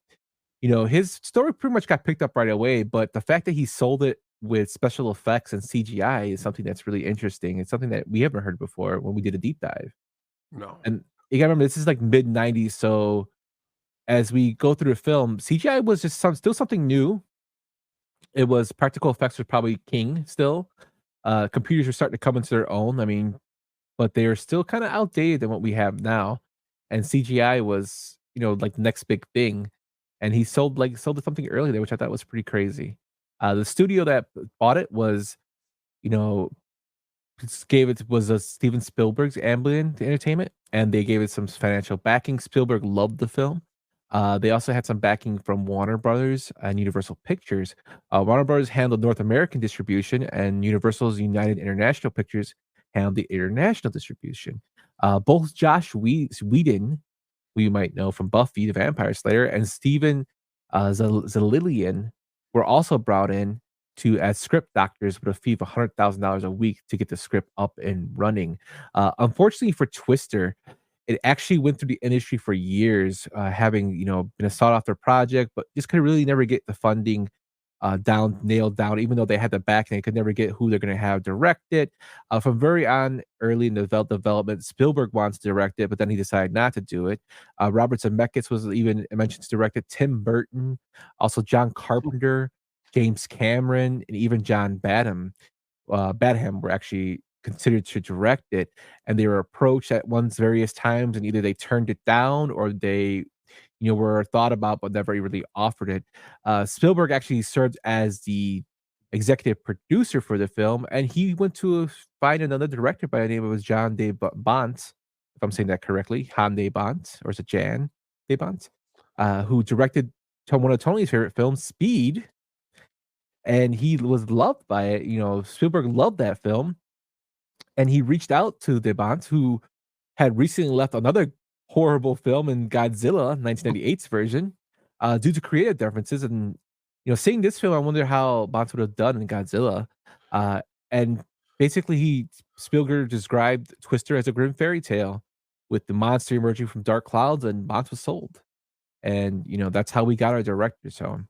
his story pretty much got picked up right away, but the fact that he sold it with special effects and CGI is something that's really interesting. It's something that we haven't heard before when we did a deep dive. No. And you gotta remember, this is like mid '90s, so as we go through the film, CGI was just still something new. It was practical effects was probably king still. Computers were starting to come into their own. I mean, but they are still kind of outdated than what we have now. And CGI was, like the next big thing. And he sold it something early there, which I thought was pretty crazy. The studio that bought it was, you know, Steven Spielberg's Amblin Entertainment, and they gave it some financial backing. Spielberg loved the film. They also had some backing from Warner Brothers and Universal Pictures. Warner Brothers handled North American distribution, and Universal's United International Pictures handled the international distribution. Both Josh Whedon, who you might know from Buffy the Vampire Slayer, and Steven Zalilian were also brought in as script doctors with a fee of $100,000 a week to get the script up and running. Unfortunately for Twister, it actually went through the industry for years, having been a sought after project, but just could really never get the funding nailed down. Even though they had the backing, they could never get who they're going to have direct it. From very early in the development, Spielberg wants to direct it, but then he decided not to do it. Robert Zemeckis was even mentioned to direct it. Tim Burton, also John Carpenter, James Cameron, and even John Badham were actually considered to direct it, and they were approached at various times, and either they turned it down or they were thought about but never really offered it. Spielberg actually served as the executive producer for the film, and he went to find another director by the name of John de Bont, if I'm saying that correctly, Han de Bont, or is it Jan de Bont, who directed one of Tony's favorite films, Speed, and he was loved by it. Spielberg loved that film, and he reached out to de Bont, who had recently left another horrible film in Godzilla, 1998's version, due to creative differences. And seeing this film, I wonder how Bont would have done in Godzilla. And basically, Spielberg described Twister as a grim fairy tale with the monster emerging from dark clouds, and Bont was sold. And that's how we got our director. So,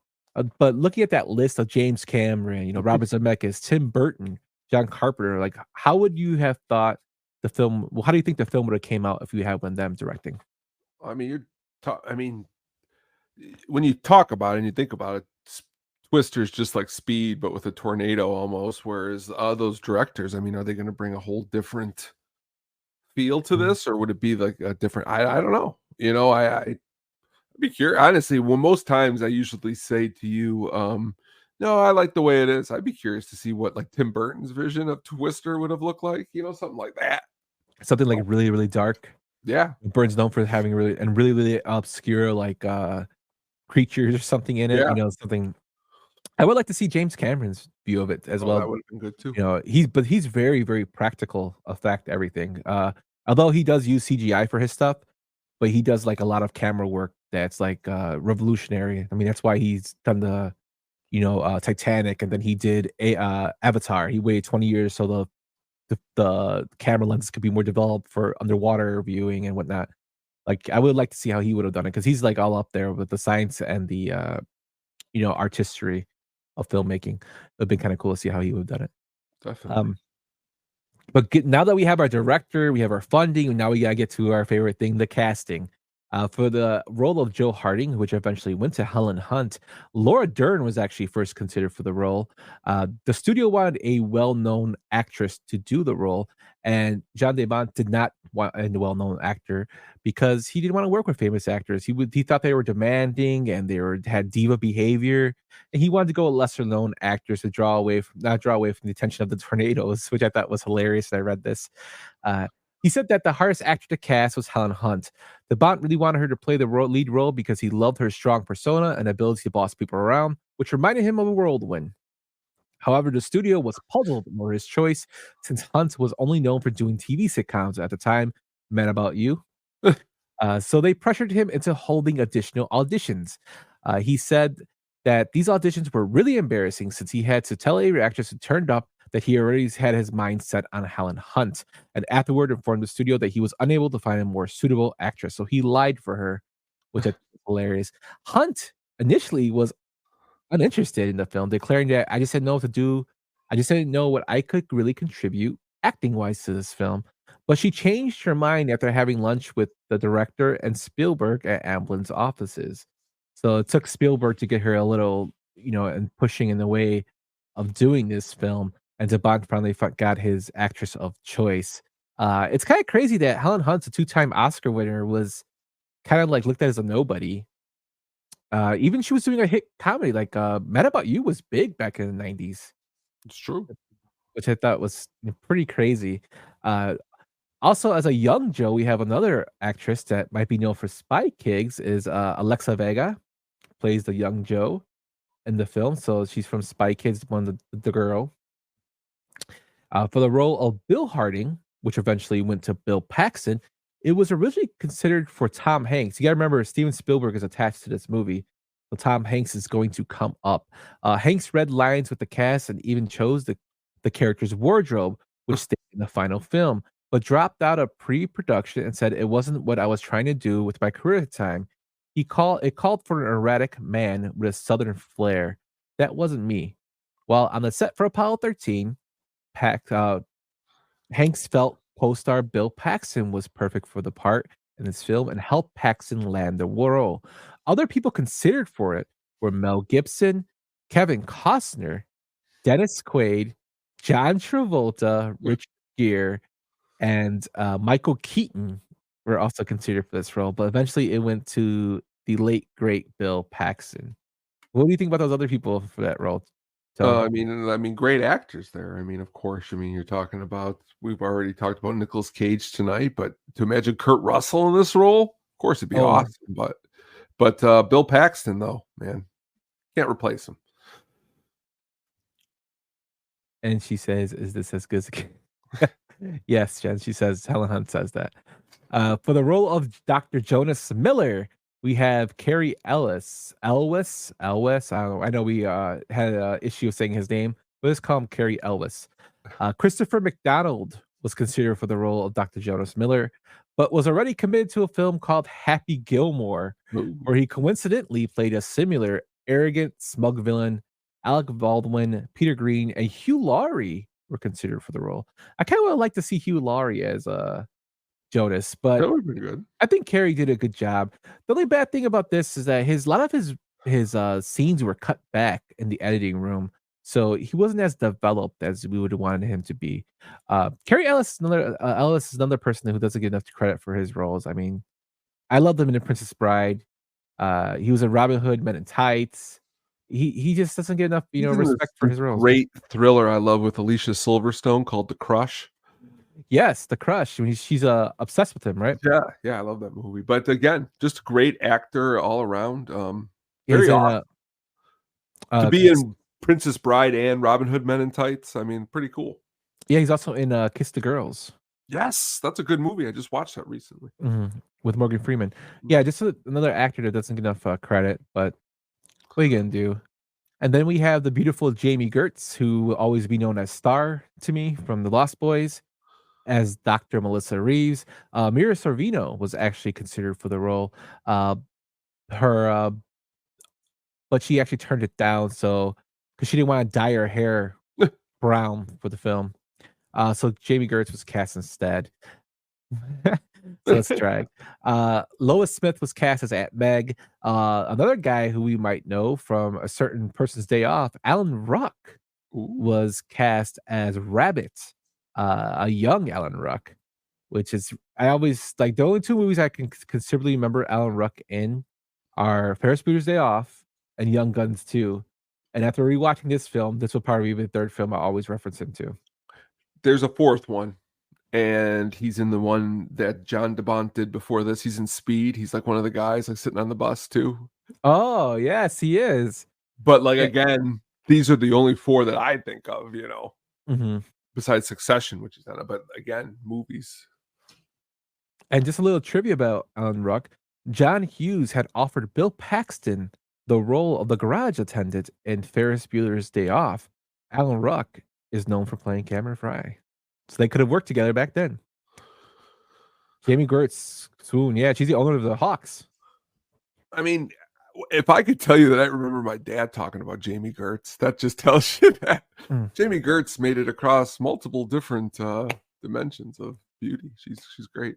but looking at that list of James Cameron, Robert Zemeckis, Tim Burton, John Carpenter, like, how would you have thought the film? Well, how do you think the film would have came out if you had one of them directing? I mean, when you talk about it and you think about it, Twister's just like Speed, but with a tornado almost. Whereas those directors, are they going to bring a whole different feel to this, or would it be like a different? I don't know. I'd be curious. Honestly, well, most times I usually say to you, no, I like the way it is. I'd be curious to see what like Tim Burton's vision of Twister would have looked like. Something like that. Something like really, really dark. Yeah. Burton's known for having really, really obscure like creatures or something in it. Yeah. Something. I would like to see James Cameron's view of it as well. That would have been good too. He's very, very practical effect everything. Although he does use CGI for his stuff, but he does like a lot of camera work that's like revolutionary. That's why he's done the Titanic, and then he did Avatar. He waited 20 years so the camera lenses could be more developed for underwater viewing and whatnot. Like, I would like to see how he would have done it, because he's like all up there with the science and the artistry of filmmaking. It would have been kind of cool to see how he would have done it. Definitely. But now that we have our director, we have our funding, and now we gotta get to our favorite thing, the casting. For the role of Joe Harding, which eventually went to Helen Hunt, Laura Dern was actually first considered for the role. The studio wanted a well-known actress to do the role, and John DeBont did not want a well-known actor because he didn't want to work with famous actors. He thought they were demanding and had diva behavior, and he wanted to go with lesser-known actors to not draw away from the attention of the tornadoes, which I thought was hilarious. I read this. Uh, he said that the hardest actor to cast was Helen Hunt. The Bond really wanted her to play the lead role because he loved her strong persona and ability to boss people around, which reminded him of a whirlwind. However, the studio was puzzled over his choice since Hunt was only known for doing TV sitcoms at the time, Men About You. So they pressured him into holding additional auditions. He said that these auditions were really embarrassing since he had to tell every actress who turned up that he already had his mind set on Helen Hunt, and afterward informed the studio that he was unable to find a more suitable actress. So he lied for her, which I think is hilarious. Hunt initially was uninterested in the film, declaring that I just didn't know what to do. I just didn't know what I could really contribute acting wise to this film. But she changed her mind after having lunch with the director and Spielberg at Amblin's offices. So it took Spielberg to get her a little, and pushing in the way of doing this film. And DeBont finally got his actress of choice. It's kind of crazy that Helen Hunt, a two-time Oscar winner, was kind of like looked at as a nobody. Even she was doing a hit comedy like Mad About You was big back in the 90s, It's true. which I thought was pretty crazy. Also, as a young Joe, we have another actress that might be known for Spy Kids is Alexa Vega, plays the young Joe in the film. So she's from Spy Kids, the girl. For the role of Bill Harding, which eventually went to Bill Paxton, it was originally considered for Tom Hanks. You got to remember, Steven Spielberg is attached to this movie, so Tom Hanks is going to come up. Hanks read lines with the cast and even chose the character's wardrobe, which stayed in the final film, but dropped out of pre-production and said it wasn't what I was trying to do with my career at the time. It called for an erratic man with a southern flair. That wasn't me. While on the set for Apollo 13, Hanks felt co-star Bill Paxton was perfect for the part in this film and helped Paxton land the role. Other people considered for it were Mel Gibson, Kevin Costner, Dennis Quaid, John Travolta, Richard Gere, and Michael Keaton were also considered for this role, but eventually it went to the late great Bill Paxton. What do you think about those other people for that role? I mean, great actors there. I mean, of course. I mean, you're talking about. We've already talked about Nicolas Cage tonight, but to imagine Kurt Russell in this role, of course, it'd be awesome. But Bill Paxton, though, man, can't replace him. And she says, "Is this as good as?" Yes, Jen. She says. Helen Hunt says that. For the role of Dr. Jonas Miller, we have Carrie Ellis. Elwes. I don't know. I know we had an issue of saying his name, but let's call him Carrie Elwes. Christopher McDonald was considered for the role of Dr. Jonas Miller, but was already committed to a film called Happy Gilmore, where he coincidentally played a similar arrogant, smug villain. Alec Baldwin, Peter Green, and Hugh Laurie were considered for the role. I kind of would like to see Hugh Laurie as Jonas, but That would be good. I think Carrie did a good job. The only bad thing about this is that a lot of his scenes were cut back in the editing room, so he wasn't as developed as we would have wanted him to be. Carrie Ellis, Ellis is another person who doesn't get enough credit for his roles. I mean, I loved him in The Princess Bride. He was in Robin Hood, Men in Tights. He just doesn't get enough, respect for his roles. Great thriller I love with Alicia Silverstone called The Crush. Yes, The Crush. I mean, she's obsessed with him, right? Yeah, I love that movie. But again, just a great actor all around. He's Very in, awesome. To be in Princess Bride and Robin Hood Men in Tights, I mean, pretty cool. Yeah, he's also in Kiss the Girls. Yes, that's a good movie. I just watched that recently. With Morgan Freeman. Yeah, just another actor that doesn't get enough credit, but what are you gonna do? And then we have the beautiful Jamie Gertz, who will always be known as Star to me from The Lost Boys, as Dr. Melissa Reeves. Mira Sorvino was actually considered for the role. But she actually turned it down, because she didn't want to dye her hair brown for the film. So Jamie Gertz was cast instead. So let's drag. Lois Smith was cast as Aunt Meg. Another guy who we might know from A Certain Person's Day Off, Alan Ruck, was cast as Rabbit, a young Alan Ruck, which is, I always like, the only two movies I can considerably remember Alan Ruck in are Ferris Bueller's Day Off and Young Guns 2. And after rewatching this film, this will probably be the third film I always reference him to. There's a fourth one, and he's in the one that John DeBont did before this. He's in Speed. He's like one of the guys like sitting on the bus too. Oh, yes, he is. But like, again, these are the only four that I think of, besides Succession, which is on it. But again, movies. And just a little trivia about Alan Ruck. John Hughes had offered Bill Paxton the role of the garage attendant in Ferris Bueller's Day Off. Alan Ruck is known for playing Cameron Fry. So they could have worked together back then. Jamie Gertz, swoon. Yeah, she's the owner of the Hawks. I mean, if I could tell you that I remember my dad talking about Jamie Gertz, that just tells you that Jamie Gertz made it across multiple different dimensions of beauty. She's great.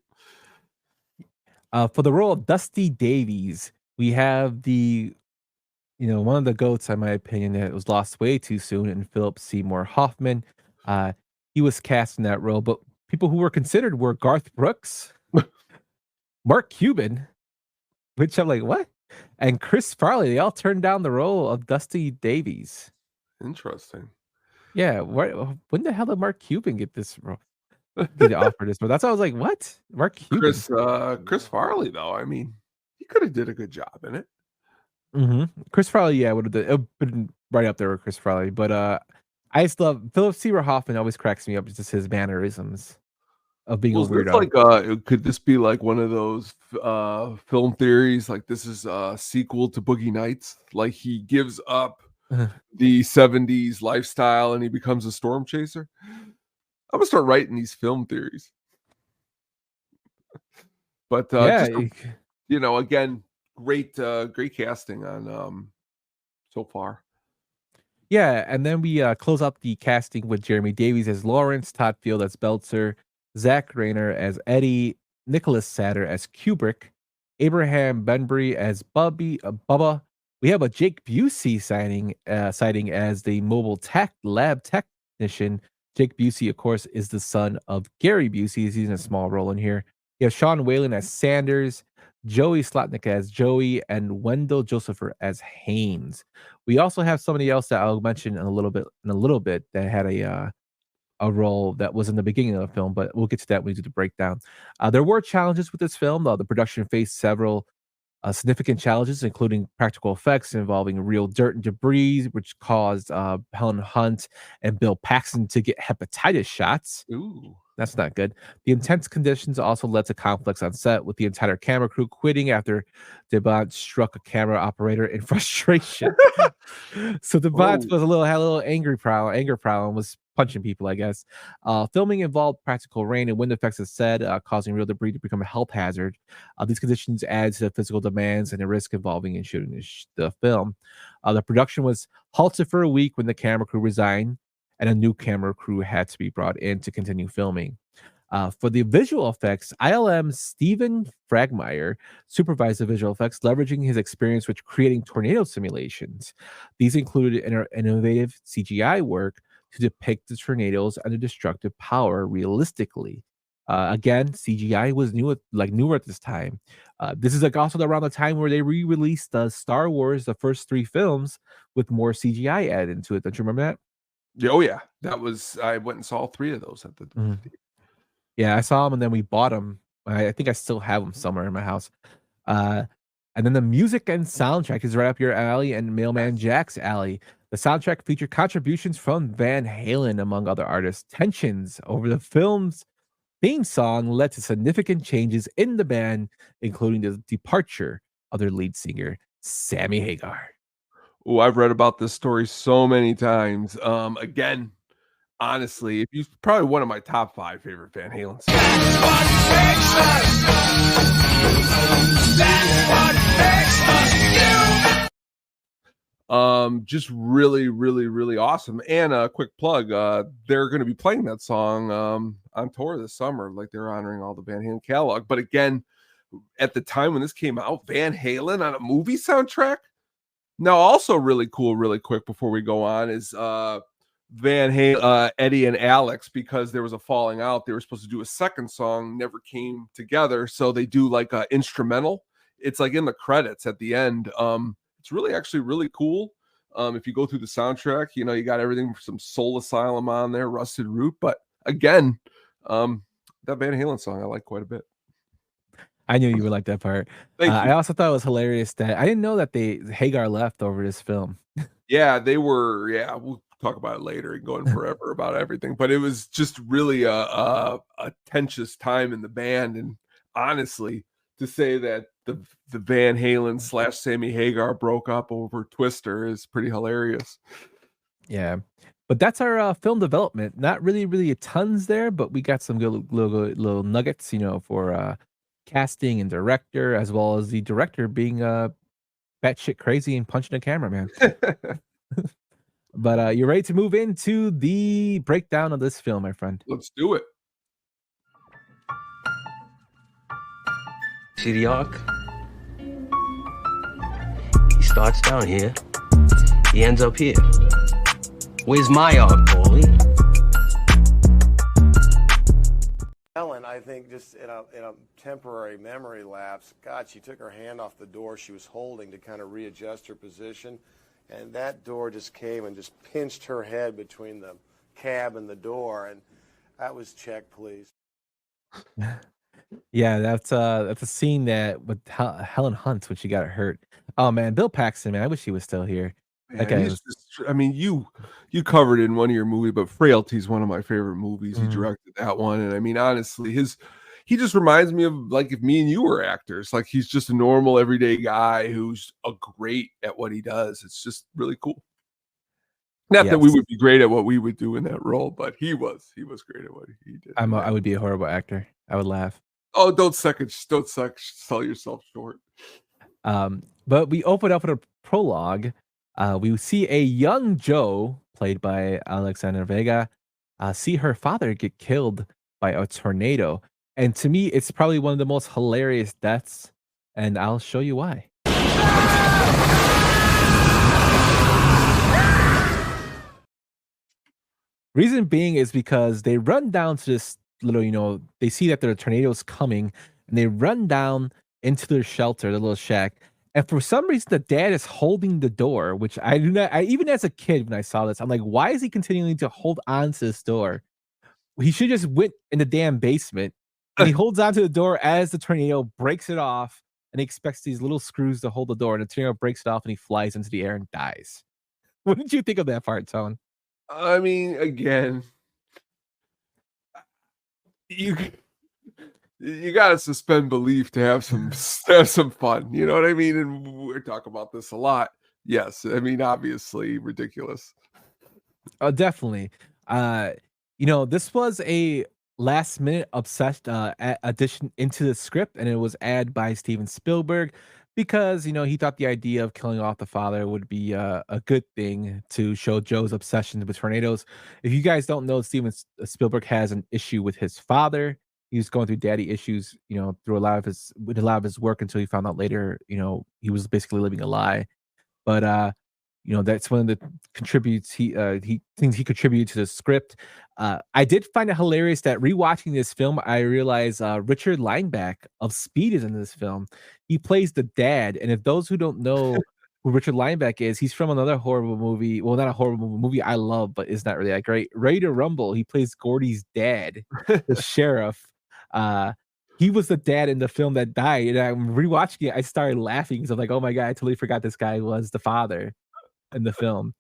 For the role of Dusty Davies, we have one of the GOATs, in my opinion, that was lost way too soon, and Philip Seymour Hoffman. He was cast in that role, but people who were considered were Garth Brooks, Mark Cuban, which I'm like, what? And Chris Farley. They all turned down the role of Dusty Davies. Interesting. Yeah. When the hell did Mark Cuban get this role? Get offered this, but that's why I was like, what? Mark Cuban. Chris Farley, though. I mean, he could have did a good job in it. Chris Farley, yeah, would have been right up there with Chris Farley. But I just love Philip Seymour Hoffman. Always cracks me up. Just his mannerisms of being a weirdo. Could this be like one of those film theories? Like this is a sequel to Boogie Nights. Like he gives up the 70s lifestyle and he becomes a storm chaser. I'm gonna start writing these film theories. But again, great casting on so far. Yeah, and then we close up the casting with Jeremy Davies as Lawrence, Todd Field as Belzer, Zach Rayner as Eddie, Nicholas Satter as Kubrick, Abraham Benbury as Bubba. We have a Jake Busey sighting as the mobile lab technician. Jake Busey, of course, is the son of Gary Busey. He's in a small role in here. You have Sean Whalen as Sanders, Joey Slotnick as Joey, and Wendell Josepher as Haynes. We also have somebody else that I'll mention in a little bit that had a role that was in the beginning of the film, but we'll get to that when we do the breakdown. There were challenges with this film. The production faced several significant challenges, including practical effects involving real dirt and debris, which caused Helen Hunt and Bill Paxton to get hepatitis shots. Ooh. That's not good. The intense conditions also led to conflicts on set, with the entire camera crew quitting after DeBont struck a camera operator in frustration. So DeBont had a little anger problem, was punching people, I guess. Filming involved practical rain and wind effects, as said, causing real debris to become a health hazard. These conditions add to the physical demands and the risk involving in shooting the film. The production was halted for a week when the camera crew resigned, and a new camera crew had to be brought in to continue filming. For the visual effects, ILM Stephen Fragmeyer supervised the visual effects, leveraging his experience with creating tornado simulations. These included innovative CGI work to depict the tornadoes and the destructive power realistically. Again, CGI was newer at this time. This is also around the time where they re-released Star Wars, the first 3 films, with more CGI added into it. Don't you remember that? Oh yeah, I went and saw 3 of those at the. Yeah, I saw them and then we bought them. I think I still have them somewhere in my house. And then the music and soundtrack is right up your alley and Mailman Jack's alley. The soundtrack featured contributions from Van Halen, among other artists. Tensions over the film's theme song led to significant changes in the band, including the departure of their lead singer, Sammy Hagar. Oh, I've read about this story so many times. Again, honestly, it's probably one of my top 5 favorite Van Halen songs. That's what makes us. That's what makes us you. Just really, really, really awesome. And a quick plug, they're going to be playing that song on tour this summer. Like, they're honoring all the Van Halen catalog. But again, at the time when this came out, Van Halen on a movie soundtrack. Now, also really cool, really quick before we go on, is Van Halen, Eddie and Alex, because there was a falling out. They were supposed to do a second song, never came together. So they do like a instrumental. It's like in the credits at the end. It's really actually really cool. If you go through the soundtrack, you know, you got everything from Soul Asylum on there, Rusted Root. But again, that Van Halen song I like quite a bit. I knew you would like that part. I also thought it was hilarious that I didn't know that Hagar left over this film. Yeah, they were. Yeah, we'll talk about it later and going forever about everything. But it was just really a tensious time in the band. And honestly, to say that the Van Halen / Sammy Hagar broke up over Twister is pretty hilarious. Yeah. But that's our film development. Not really tons there, but we got some good little nuggets, you know, for casting and director, as well as the director being batshit crazy and punching the camera, man. But you're ready to move into the breakdown of this film, my friend. Let's do it. See the arc? He starts down here. He ends up here. Where's my arc, Paulie? Ellen, I think, just in a temporary memory lapse, God, she took her hand off the door she was holding to kind of readjust her position, and that door just came and just pinched her head between the cab and the door, and that was check, please. Yeah, that's a scene that with Helen Hunt when she got hurt. Oh man, Bill Paxton, man, I wish he was still here. Man, I mean, you covered it in one of your movies, but Frailty is one of my favorite movies. He directed that one, and I mean, honestly, he just reminds me of like if me and you were actors. Like, he's just a normal, everyday guy who's great at what he does. It's just really cool. Not that we would be great at what we would do in that role, but he was great at what he did. I would be a horrible actor. I would laugh. Oh, don't sell yourself short. But we open up with a prologue. We see a young Joe, played by Alexander Vega, see her father get killed by a tornado. And to me, it's probably one of the most hilarious deaths, and I'll show you why. Reason being is because they run down to this little, you know, they see that the tornado's coming, and they run down into their shelter, the little shack. And for some reason, the dad is holding the door, which I do not. Even as a kid, when I saw this, I'm like, why is he continuing to hold on to this door? He should just went in the damn basement. And he holds onto the door as the tornado breaks it off, and he expects these little screws to hold the door. And the tornado breaks it off, and he flies into the air and dies. What did you think of that part, Tone? I mean, again, you got to suspend belief to have some fun. You know what I mean? And we talk about this a lot. Yes, I mean, obviously ridiculous. Oh, definitely. You know, this was a last minute obsessed addition into the script, and it was added by Steven Spielberg because, you know, he thought the idea of killing off the father would be a good thing to show Joe's obsession with tornadoes. If you guys don't know, Steven Spielberg has an issue with his father. He was going through daddy issues, you know, through a lot of his work, until he found out later, you know, he was basically living a lie. But you know, that's one of the things he contributed to the script. I did find it hilarious that rewatching this film, I realized Richard Lineback of Speed is in this film. He plays the dad, and if those who don't know who Richard Lineback is, he's from another horrible movie. Well, not a horrible movie I love, but it's not really that great. Ready to Rumble. He plays Gordy's dad, the sheriff. He was the dad in the film that died, and I'm rewatching it. I started laughing because I'm like, oh my god, I totally forgot this guy was the father in the film.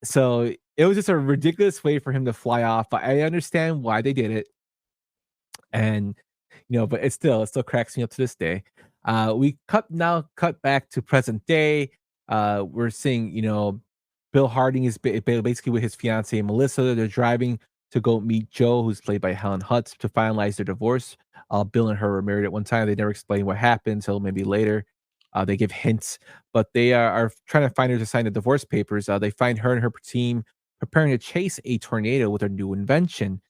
So it was just a ridiculous way for him to fly off, but I understand why they did it. And you know, but it still cracks me up to this day. We cut back to present day. We're seeing, you know, Bill Harding is basically with his fiancee Melissa. They're driving to go meet Joe, who's played by Helen Hunt, to finalize their divorce. Bill and her were married at one time. They never explained what happened until maybe later. They give hints, but they are trying to find her to sign the divorce papers. They find her and her team preparing to chase a tornado with a new invention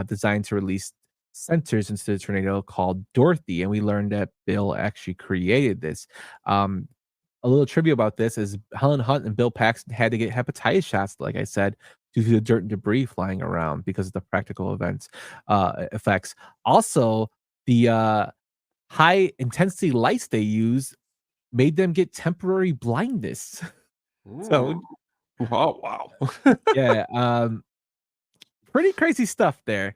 designed to release sensors into the tornado called Dorothy. And we learned that Bill actually created this. A little trivia about this is Helen Hunt and Bill Paxton had to get hepatitis shots, like I said, due to the dirt and debris flying around because of the practical effects. Also, the high intensity lights they used made them get temporary blindness. So, wow. yeah, pretty crazy stuff there.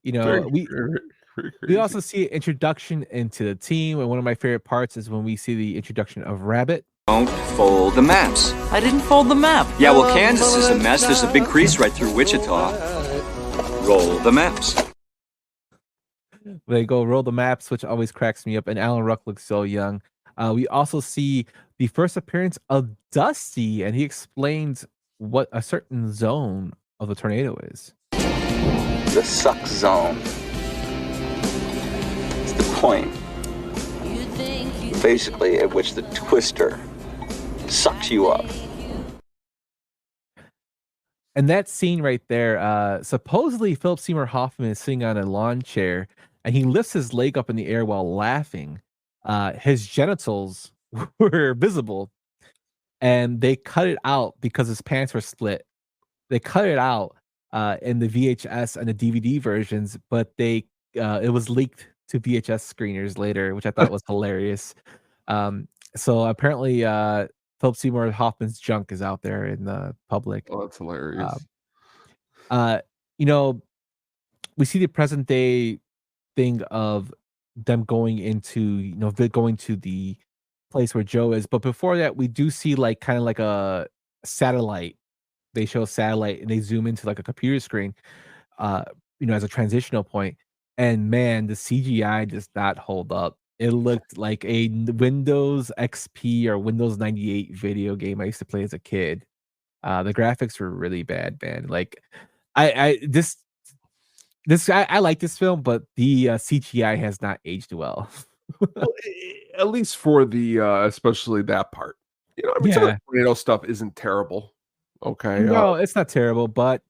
You know, we also see an introduction into the team, and one of my favorite parts is when we see the introduction of Rabbit. Don't fold the maps. I didn't fold the map. Yeah, well, Kansas is a mess. There's a big crease right through Wichita. Roll the maps. They go roll the maps, which always cracks me up, and Alan Ruck looks so young. We also see the first appearance of Dusty, and he explains what a certain zone of the tornado is. The suck zone. It's the point, basically, at which the twister sucks you up. And that scene right there, supposedly Philip Seymour Hoffman is sitting on a lawn chair, and he lifts his leg up in the air while laughing. His genitals were visible, and they cut it out because his pants were split. They cut it out in the VHS and the DVD versions, but it was leaked to VHS screeners later, which I thought was hilarious. So apparently, Philip Seymour Hoffman's junk is out there in the public. Oh, that's hilarious. You know, we see the present day thing of them going into the place where Joe is, but before that, we do see like kind of like a satellite. They show a satellite and they zoom into like a computer screen, as a transitional point. And man, the CGI does not hold up. It looked like a Windows XP or Windows 98 video game I used to play as a kid. The graphics were really bad, man. Like, I like this film, but the CGI has not aged well. Well, at least for the especially that part. Some of the tornado stuff isn't terrible. Okay. No, it's not terrible, but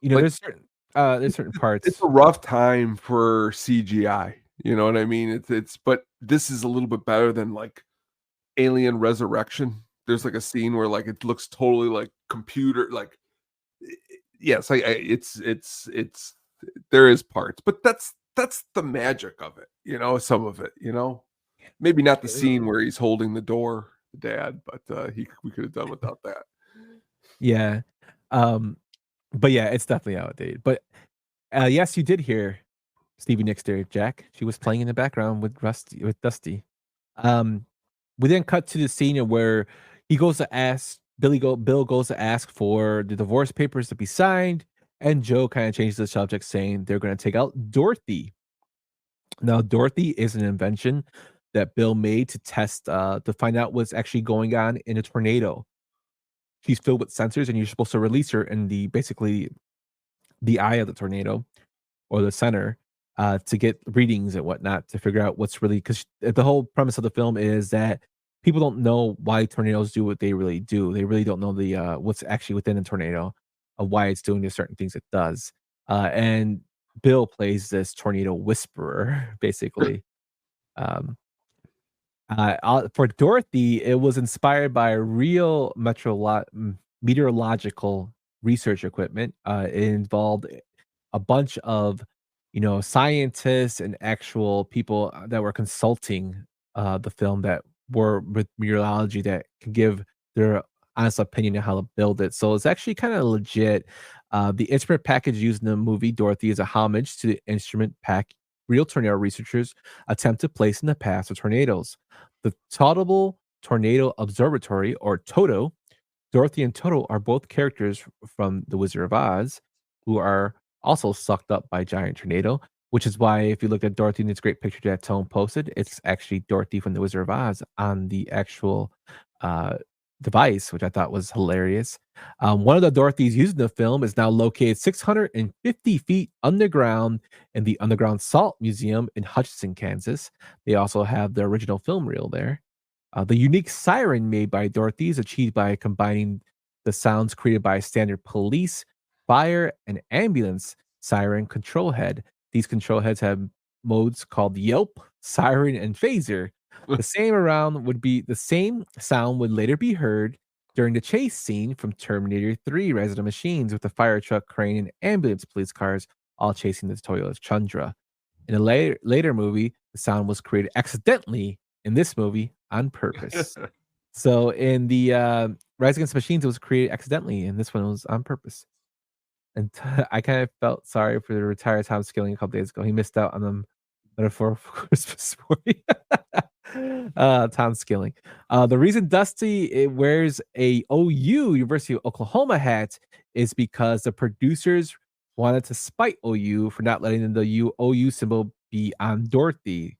there's certain parts. It's a rough time for CGI. You know what I mean? But this is a little bit better than like Alien Resurrection. There's like a scene where like it looks totally like computer. Like, yes, it's there is parts, but that's the magic of it. Some of it. Maybe not the scene where he's holding the door, dad, but we could have done without that. Yeah. But yeah, it's definitely outdated. But yes, you did hear Stevie Nicks there, Jack. She was playing in the background with Dusty. We then cut to the scene where he goes to ask Bill goes to ask for the divorce papers to be signed, and Joe kind of changes the subject, saying they're going to take out Dorothy. Now, Dorothy is an invention that Bill made to test to find out what's actually going on in a tornado. She's filled with sensors, and you're supposed to release her in basically the eye of the tornado or the center to get readings and whatnot to figure out what's really, because the whole premise of the film is that people don't know why tornadoes do what they really do. They really don't know the what's actually within a tornado, of why it's doing the certain things it does. And Bill plays this tornado whisperer, basically. For Dorothy, it was inspired by real meteorological research equipment. It involved a bunch of, scientists and actual people that were consulting the film that were with meteorology that could give their honest opinion on how to build it. So it's actually kind of legit. The instrument package used in the movie Dorothy is a homage to the instrument pack real tornado researchers attempt to place in the past of tornadoes. The Tottable Tornado Observatory, or Toto, Dorothy and Toto are both characters from The Wizard of Oz who are also sucked up by a giant tornado, which is why if you look at Dorothy in this great picture that Tone posted, it's actually Dorothy from The Wizard of Oz on the actual device, which I thought was hilarious. One of the Dorothys used in the film is now located 650 feet underground in the Underground Salt Museum in Hutchinson, Kansas. They also have the original film reel there. The unique siren made by Dorothy is achieved by combining the sounds created by a standard police, fire, and ambulance siren control head. These control heads have modes called yelp, siren, and phaser. The same sound would later be heard during the chase scene from Terminator 3 Resident Machines with the fire truck, crane, and ambulance police cars all chasing the Toyota Tundra. In a later movie, the sound was created accidentally. In this movie, on purpose. So in the Rise Against the Machines, it was created accidentally, and this one was on purpose. And I kind of felt sorry for the retired Tom Skilling a couple days ago. He missed out on the metaphor for Christmas story. Tom Skilling. The reason Dusty wears a OU University of Oklahoma hat is because the producers wanted to spite OU for not letting the OU symbol be on Dorothy.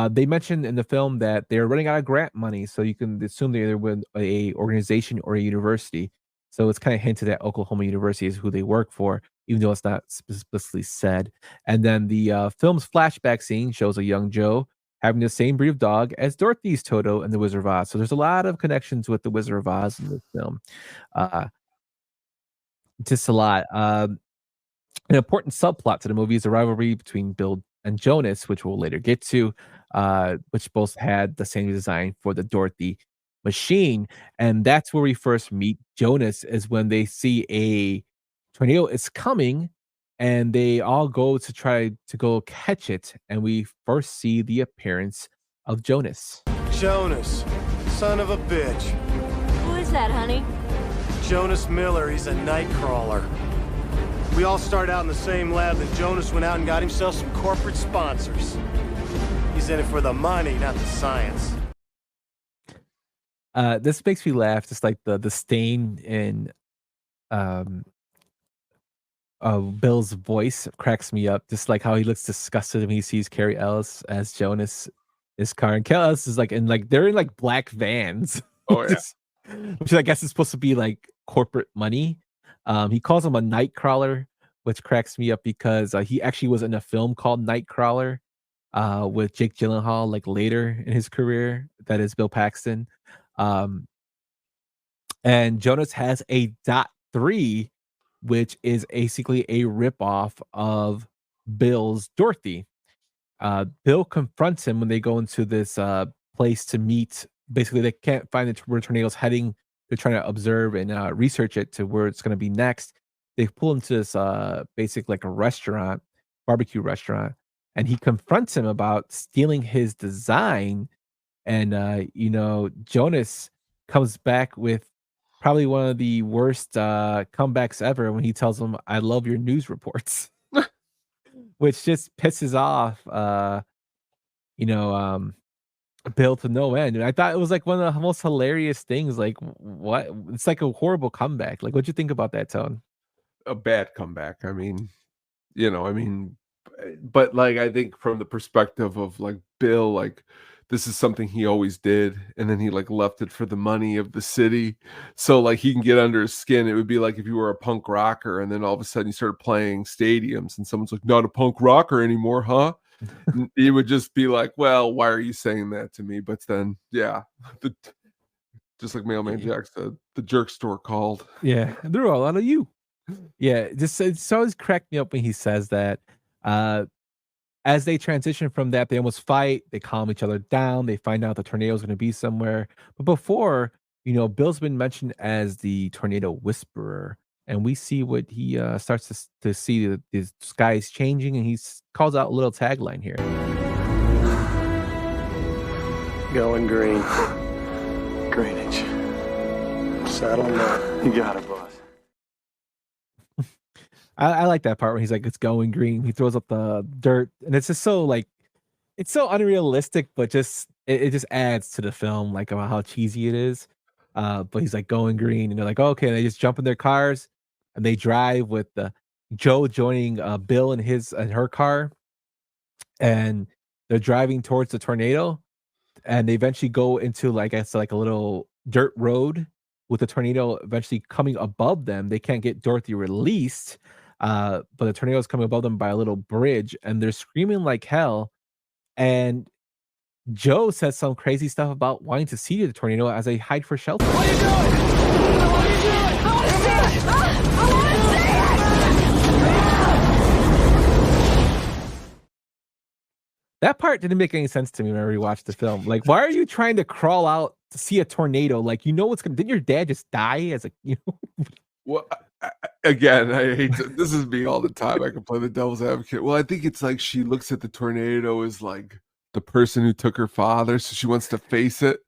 They mentioned in the film that they're running out of grant money, so you can assume they're either with a organization or a university. So it's kind of hinted that Oklahoma University is who they work for, even though it's not explicitly said. And then the film's flashback scene shows a young Joe having the same breed of dog as Dorothy's Toto and the Wizard of Oz. So there's a lot of connections with the Wizard of Oz in this film. Just a lot. An important subplot to the movie is the rivalry between Bill and Jonas, which we'll later get to, which both had the same design for the Dorothy machine. And that's where we first meet Jonas, is when they see a tornado is coming and they all go to try to go catch it. And we first see the appearance of Jonas. Jonas, son of a bitch. Who is that, honey? Jonas Miller, he's a night crawler. We all started out in the same lab, then Jonas went out and got himself some corporate sponsors. He's in it for the money, not the science. This makes me laugh, just like the disdain in Bill's voice cracks me up. Just like how he looks disgusted when he sees Carrie Ellis as Jonas' car. And Carrie Ellis is they're in like black vans. Oh yeah. Which I guess is supposed to be like corporate money. He calls him a nightcrawler, which cracks me up because he actually was in a film called Nightcrawler with Jake Gyllenhaal, like later in his career. That is Bill Paxton. And Jonas has a .3, which is basically a ripoff of Bill's Dorothy. Bill confronts him when they go into this place to meet. Basically, they can't find where the tornado's heading. They're trying to observe and research it to where it's going to be next. They pull him to this basic like a restaurant, barbecue restaurant, and he confronts him about stealing his design. And Jonas comes back with probably one of the worst comebacks ever when he tells him, "I love your news reports," which just pisses off Bill to no end. And I thought it was like one of the most hilarious things. Like, what? It's like a horrible comeback. Like, what'd you think about that, Tone? A bad comeback. But like I think from the perspective of like Bill, like this is something he always did, and then he like left it for the money of the city, so like he can get under his skin. It would be like if you were a punk rocker and then all of a sudden you started playing stadiums and someone's like, not a punk rocker anymore, huh? He would just be like, well, why are you saying that to me? But then just like Mailman Jack said, the jerk store called. Yeah, they're all out of you. Yeah, it's always cracked me up when he says that. As they transition from that, they almost fight. They calm each other down. They find out the tornado is going to be somewhere. But before, Bill's been mentioned as the tornado whisperer, and we see what he starts to see the sky is changing, and he calls out a little tagline here. Going green. Greenwich. Saddle up. You got it, boss. I like that part when he's like, it's going green. He throws up the dirt, and it's just so like, it's so unrealistic, but just it just adds to the film, like about how cheesy it is. But he's like going green, and they're like, okay, and they just jump in their cars and they drive with Joe joining Bill in her car, and they're driving towards the tornado, and they eventually go into like a little dirt road with the tornado eventually coming above them. They can't get Dorothy released. But the tornado is coming above them by a little bridge, and they're screaming like hell. And Joe says some crazy stuff about wanting to see the tornado as a hide for shelter. What are you doing? What are you doing? I want to see it! I want to see it! That part didn't make any sense to me when I rewatched the film. Like, why are you trying to crawl out to see a tornado? Like, what's gonna? Didn't your dad just die as a Well, again, I hate this is me all the time. I can play the devil's advocate. Well, I think it's like she looks at the tornado as like the person who took her father, so she wants to face it.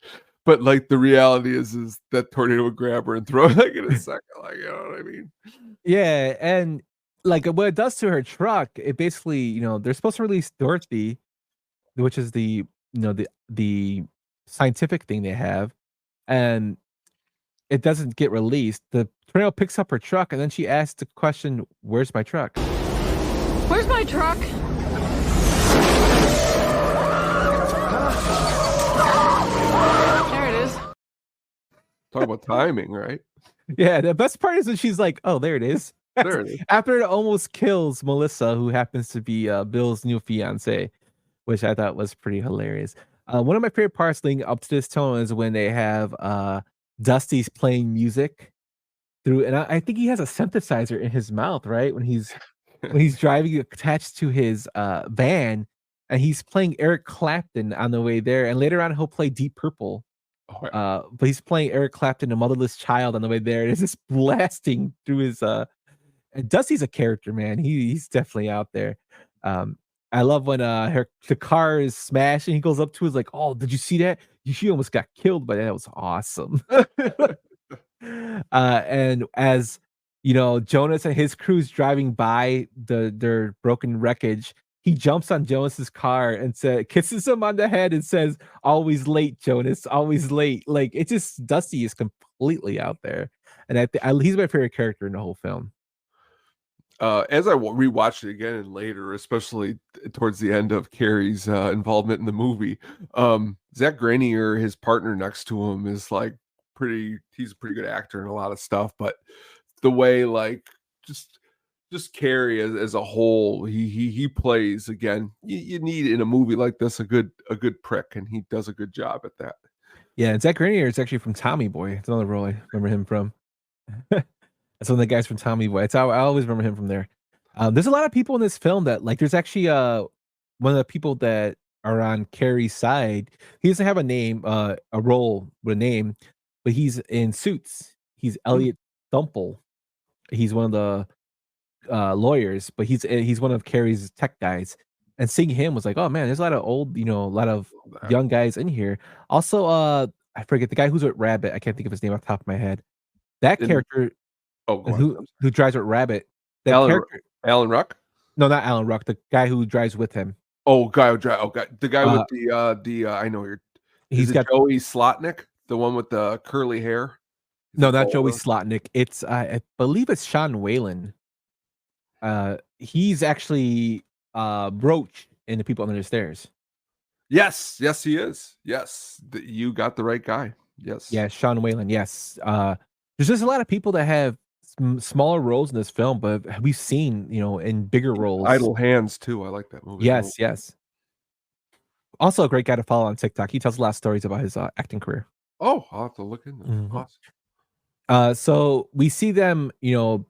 But like the reality is that tornado would grab her and throw her like in a second. Like, you know what I mean? Yeah, and like what it does to her truck, it basically, they're supposed to release Dorothy, which is the scientific thing they have, and it doesn't get released. The tornado picks up her truck, and then she asks the question, "Where's my truck?" Where's my truck? There it is. Talk about timing, right? Yeah, the best part is when she's like, "Oh, there it is." There it is. After it almost kills Melissa, who happens to be Bill's new fiance, which I thought was pretty hilarious. One of my favorite parts leading up to this tone is when they have Dusty's playing music through, and I think he has a synthesizer in his mouth, right? When he's driving attached to his van, and he's playing Eric Clapton on the way there, and later on he'll play Deep Purple. Oh, yeah. But he's playing Eric Clapton, a motherless child, on the way there, and it's just blasting through his. And Dusty's a character, man. He's definitely out there. I love when the car is smashed and he goes up to us like, "Oh, did you see that? She almost got killed by that. That was awesome." And as Jonas and his crew's driving by their broken wreckage, he jumps on Jonas's car and kisses him on the head and says, "Always late, Jonas. Always late." Like, it just, Dusty is completely out there, and he's my favorite character in the whole film. As I rewatched it again and later, especially towards the end of Carrie's involvement in the movie, Zach Grenier, his partner next to him, is like he's a pretty good actor in a lot of stuff, but the way like just Carrie as a whole, he plays, again, you need in a movie like this a good prick, and he does a good job at that. Yeah, and Zach Grenier is actually from Tommy Boy. It's another role I remember him from. That's one of the guys from Tommy Boy. I always remember him from there. There's a lot of people in this film that, like, there's actually one of the people that are on Carrie's side. He doesn't have a name, a role with a name, but he's in Suits. He's Elliot Dumple. He's one of the lawyers, but he's one of Carrie's tech guys. And seeing him was like, oh man, there's a lot of old, a lot of young guys in here. Also, I forget the guy who's with Rabbit. I can't think of his name off the top of my head. That character. Oh, who drives with Rabbit? That Alan Ruck? No, not Alan Ruck. The guy who drives with him. Oh, guy who drives. Oh, God. The guy with the I know you're. He's got Joey Slotnick, the one with the curly hair. No, not Joey Slotnick. It's I believe it's Sean Whalen. He's actually Roach in The People Under the Stairs. Yes, he is. Yes, you got the right guy. Yes. Yeah, Sean Whalen. Yes. There's just a lot of people that have smaller roles in this film, but we've seen, in bigger roles. Idle Hands too. I like that movie. Yes. Also a great guy to follow on TikTok. He tells a lot of stories about his acting career. Oh, I'll have to look into that. Mm-hmm. Awesome. So we see them, Joe's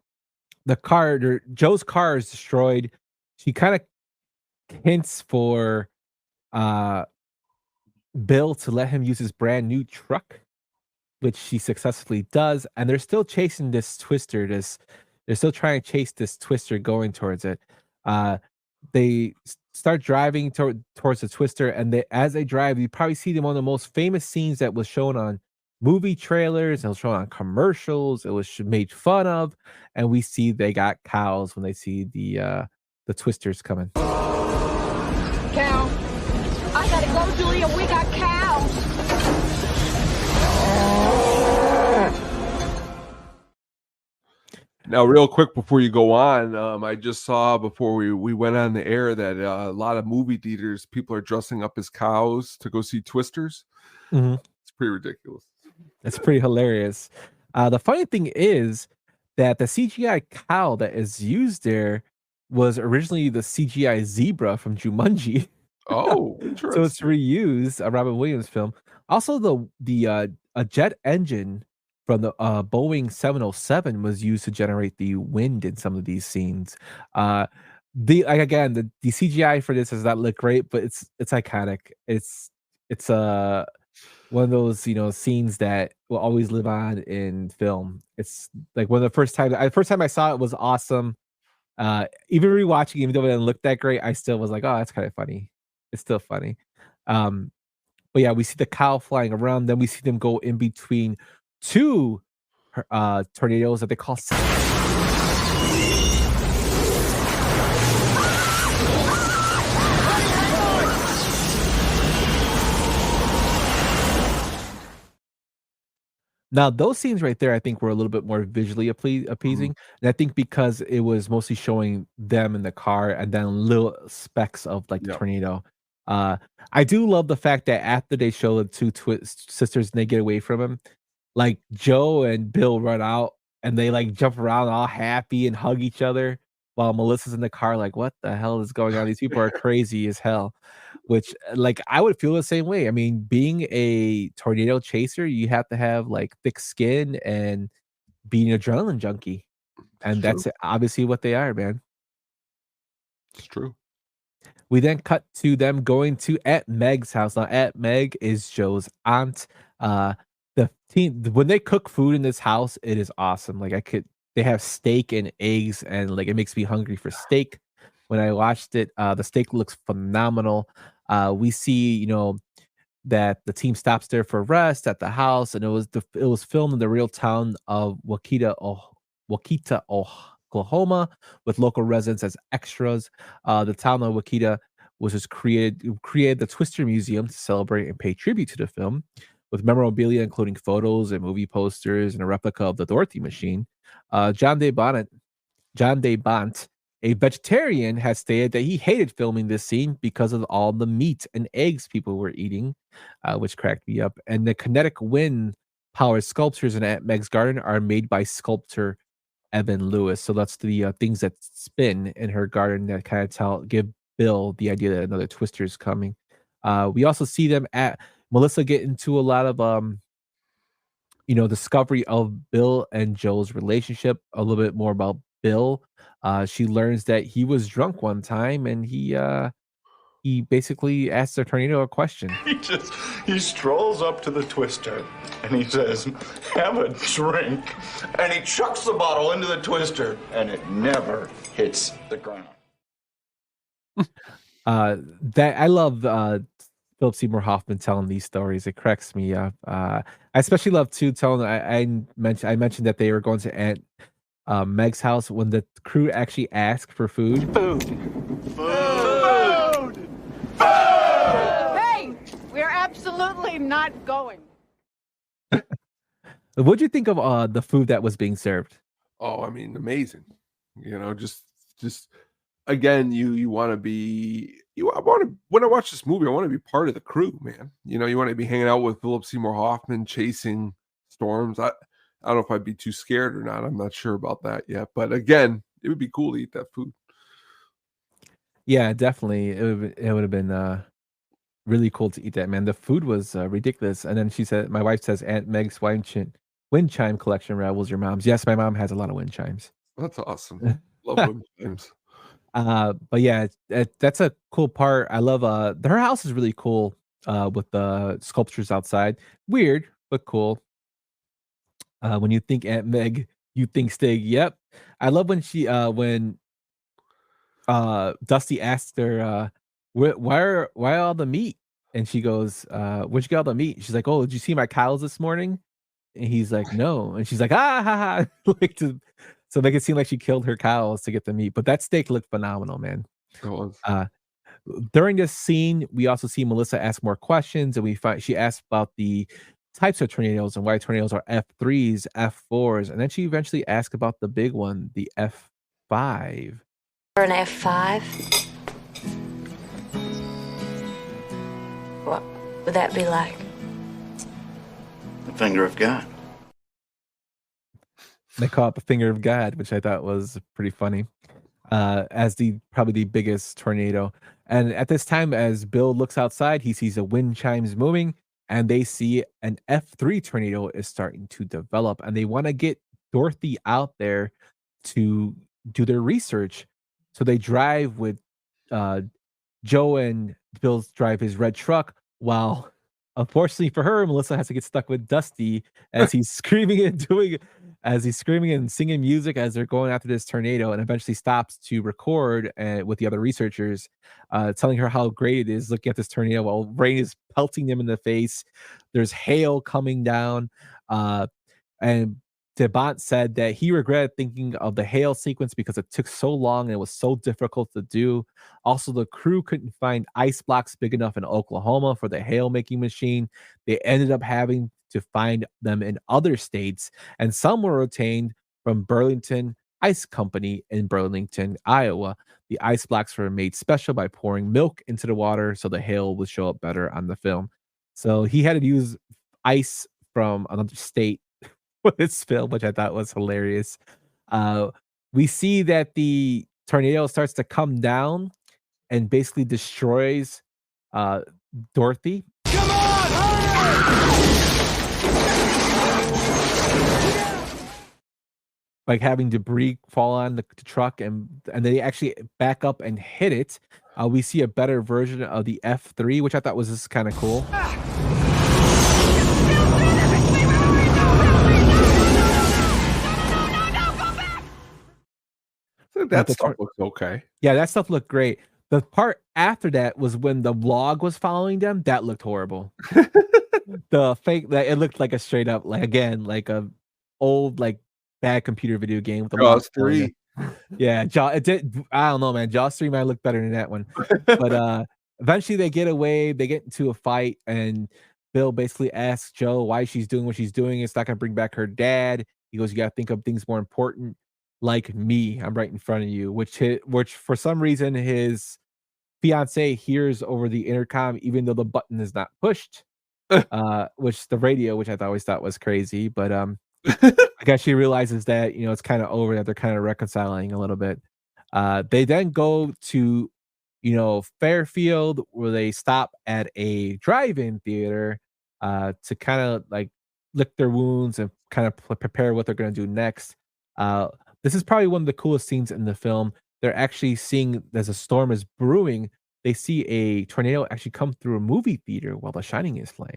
car is destroyed. She kind of hints for Bill to let him use his brand new truck, which she successfully does, and they're still chasing this twister. They're still trying to chase this twister, going towards it. They start driving towards the twister, and as they drive, you probably see them one of the most famous scenes that was shown on movie trailers. It was shown on commercials. It was made fun of, and we see they got cows when they see the twisters coming. Cow. I gotta go, Julia. We got cows. Now, real quick before you go on, I just saw before we went on the air that a lot of movie theaters, people are dressing up as cows to go see Twisters. Mm-hmm. It's pretty ridiculous. It's pretty hilarious. The funny thing is that the CGI cow that is used there was originally the CGI zebra from Jumanji. Oh, So it's interesting. reused, a Robin Williams film. Also, a jet engine from the Boeing 707 was used to generate the wind in some of these scenes. Uh, again, the CGI for this does not look great, but it's iconic. It's one of those, scenes that will always live on in film. It's like one of the first time I saw it was awesome. Even rewatching, even though it didn't look that great, I still was like, "Oh, that's kind of funny." It's still funny. Um, but yeah, we see the cow flying around, then we see them go in between two tornadoes that they call now, those scenes right there, I think, were a little bit more visually Mhm. appeasing, and I think because it was mostly showing them in the car and then little specks of, like, the Yep. tornado. Uh, I do love the fact that after they show the 2 sisters and they get away from him, like, Joe and Bill run out, and they, like, jump around all happy and hug each other, while Melissa's in the car like, "What the hell is going on? These people are crazy as hell." Which, like, I would feel the same way. I mean, being a tornado chaser, you have to have, like, thick skin and be an adrenaline junkie, It's and true. that's obviously what they are, man. It's true. We then cut to them going to Aunt Meg's house. Now, Aunt Meg is Joe's aunt. The team when they cook food in this house, it is awesome. Like they have steak and eggs, and like it makes me hungry for steak. When I watched it, the steak looks phenomenal. We see, that the team stops there for rest at the house, and it was filmed in the real town of Wakita, Oklahoma, with local residents as extras. The town of Wakita was just created the Twister Museum to celebrate and pay tribute to the film, with memorabilia including photos and movie posters and a replica of the Dorothy machine. John Day Bont, a vegetarian, has stated that he hated filming this scene because of all the meat and eggs people were eating, which cracked me up. And the kinetic wind powered sculptures in Aunt Meg's garden are made by sculptor Evan Lewis. So that's the things that spin in her garden that kind of give Bill the idea that another twister is coming. We also see them at Melissa get into a lot of discovery of Bill and Joe's relationship, a little bit more about Bill. She learns that he was drunk one time and he basically asked the tornado a question. He strolls up to the twister and he says, "Have a drink." And he chucks the bottle into the twister and it never hits the ground. That I love Philip Seymour Hoffman telling these stories. It cracks me up. I especially love too telling. I mentioned that they were going to Aunt Meg's house when the crew actually asked for food. Hey, we're absolutely not going. What'd you think of the food that was being served? Oh, I mean, amazing. Just again, you want to be I want to when I watch this movie, I want to be part of the crew, man. You want to be hanging out with Philip Seymour Hoffman chasing storms. I don't know if I'd be too scared or not. I'm not sure about that yet. But again, it would be cool to eat that food. Yeah, definitely. It would have been really cool to eat that, man. The food was ridiculous. And then my wife says, Aunt Meg's wind chime collection rivals your mom's. Yes, my mom has a lot of wind chimes. That's awesome. Love wind chimes. But yeah, that's a cool part. I love her house is really cool with the sculptures outside. Weird, but cool. When you think Aunt Meg, you think Stig. Yep. I love when Dusty asked her why all the meat? And she goes, where'd you get all the meat? She's like, "Oh, did you see my cows this morning?" And he's like, "No." And she's like, "Ah ha ha." Like so make it seem like she killed her cows to get the meat. But that steak looked phenomenal, man. It was. During this scene, we also see Melissa ask more questions, and we find she asks about the types of tornadoes and why tornadoes are F3s, F4s, and then she eventually asks about the big one, the F5. Or an F5? What would that be like? The finger of God. They call it the finger of God, which I thought was pretty funny. As probably the biggest tornado. And at this time, as Bill looks outside, he sees the wind chimes moving, and they see an F3 tornado is starting to develop, and they want to get Dorothy out there to do their research. So they drive with uh, Joe and Bill's drive his red truck, while unfortunately for her, Melissa has to get stuck with Dusty as he's screaming and doing as he's screaming and singing music as they're going after this tornado, and eventually stops to record with the other researchers, telling her how great it is looking at this tornado while rain is pelting them in the face. There's hail coming down. And Devont said that he regretted thinking of the hail sequence because it took so long and it was so difficult to do. Also, the crew couldn't find ice blocks big enough in Oklahoma for the hail making machine. They ended up having to find them in other states, and some were obtained from Burlington Ice Company in Burlington, Iowa. The ice blocks were made special by pouring milk into the water so the hail would show up better on the film. So he had to use ice from another state for this film, which I thought was hilarious. Uh, we see that the tornado starts to come down and basically destroys uh, Dorothy. Like having debris fall on the truck, and they actually back up and hit it. We see a better version of the F3, which I thought was just kind of cool. That stuff looks okay. Yeah, that stuff looked great. The part after that was when the log was following them. That looked horrible. The fake that it looked like a straight up, like again, like a old like bad computer video game with the log Jaws following 3. them. Yeah, it did. I don't know, man. Jaws 3 might look better than that one. But eventually they get away, they get into a fight, and Bill basically asks Joe why she's doing what she's doing. It's not gonna bring back her dad. He goes, "You gotta think of things more important, like me. I'm right in front of you," which for some reason his fiance hears over the intercom, even though the button is not pushed. Which the radio, which I always thought was crazy, but I guess she realizes that it's kind of over, that they're kind of reconciling a little bit. They then go to Fairfield, where they stop at a drive-in theater to kind of like lick their wounds and kind of prepare what they're going to do next. This is probably one of the coolest scenes in the film. They're actually seeing, as a storm is brewing, they see a tornado actually come through a movie theater while The Shining is playing.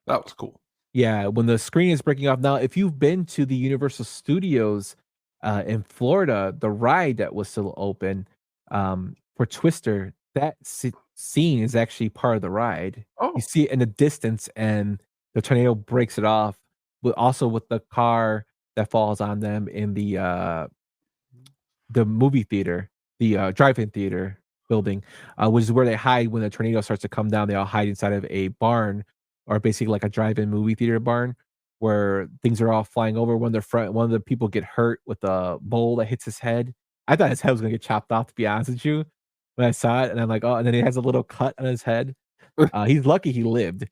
That was cool. Yeah, when the screen is breaking off. Now, if you've been to the Universal Studios in Florida, the ride that was still open for Twister, that scene is actually part of the ride. Oh. You see it in the distance, and the tornado breaks it off, but also with the car that falls on them in the movie theater, the drive-in theater building, which is where they hide when the tornado starts to come down. They all hide inside of a barn, or basically like a drive-in movie theater barn, where things are all flying over. One of the people get hurt with a bowl that hits his head. I thought his head was gonna get chopped off, to be honest with you, when I saw it, and I'm like, oh, and then he has a little cut on his head. He's lucky he lived.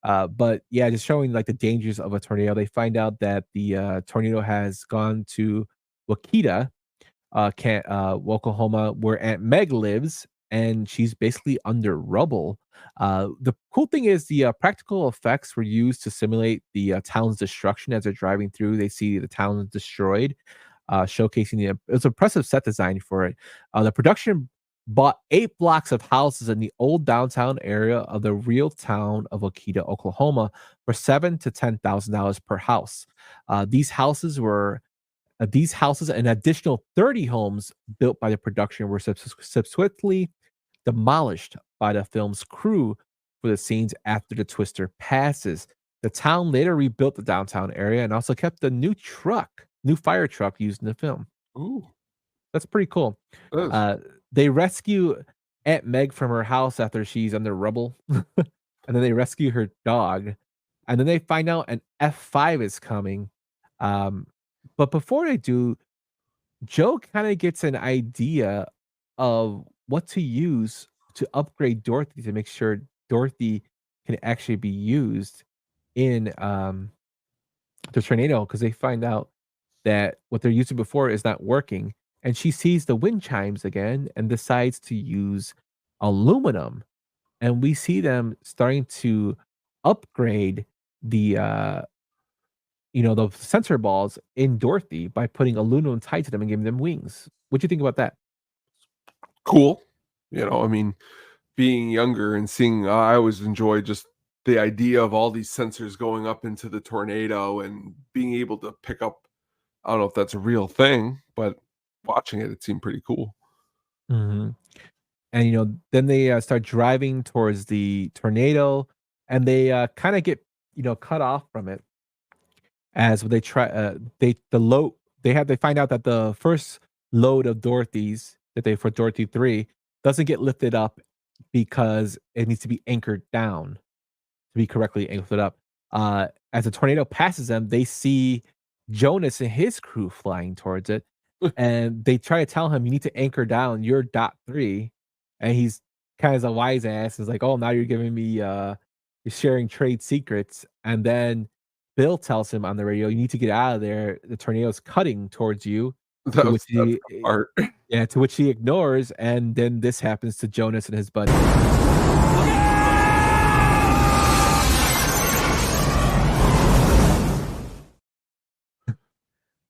But yeah, just showing like the dangers of a tornado. They find out that the tornado has gone to Wakita, Oklahoma, where Aunt Meg lives, and she's basically under rubble. The cool thing is the practical effects were used to simulate the town's destruction as they're driving through. They see the town destroyed, showcasing it was impressive set design for it. The production bought 8 blocks of houses in the old downtown area of the real town of Wakita, Oklahoma, for $7,000 to $10,000 per house. These houses and additional 30 homes built by the production were subsequently demolished by the film's crew for the scenes after the twister passes. The town later rebuilt the downtown area and also kept the new fire truck used in the film. Ooh, that's pretty cool. They rescue Aunt Meg from her house after she's under rubble, and then they rescue her dog, and then they find out an F5 is coming. But before they do, Joe kind of gets an idea of what to use to upgrade Dorothy to make sure Dorothy can actually be used in the tornado, because they find out that what they're using before is not working, and she sees the wind chimes again and decides to use aluminum. And we see them starting to upgrade the the sensor balls in Dorothy by putting aluminum tied to them and giving them wings. What do you think about that? Cool. I mean, being younger and seeing, I always enjoy just the idea of all these sensors going up into the tornado and being able to pick up. I don't know if that's a real thing, but watching it seemed pretty cool. Hmm. And then they start driving towards the tornado, and they kind of get cut off from it as they try. They find out that the first load of Dorothy's that they for Dorothy 3 doesn't get lifted up because it needs to be anchored down to be correctly anchored up. As the tornado passes them, they see Jonas and his crew flying towards it, and they try to tell him, "You need to anchor down. You're dot 3," and he's kind of a wise ass. Is like, "Oh, now you're giving me you're sharing trade secrets." And then Bill tells him on the radio, "You need to get out of there. The tornado's cutting towards you." To which That's the part. yeah, to which he ignores, and then this happens to Jonas and his buddy.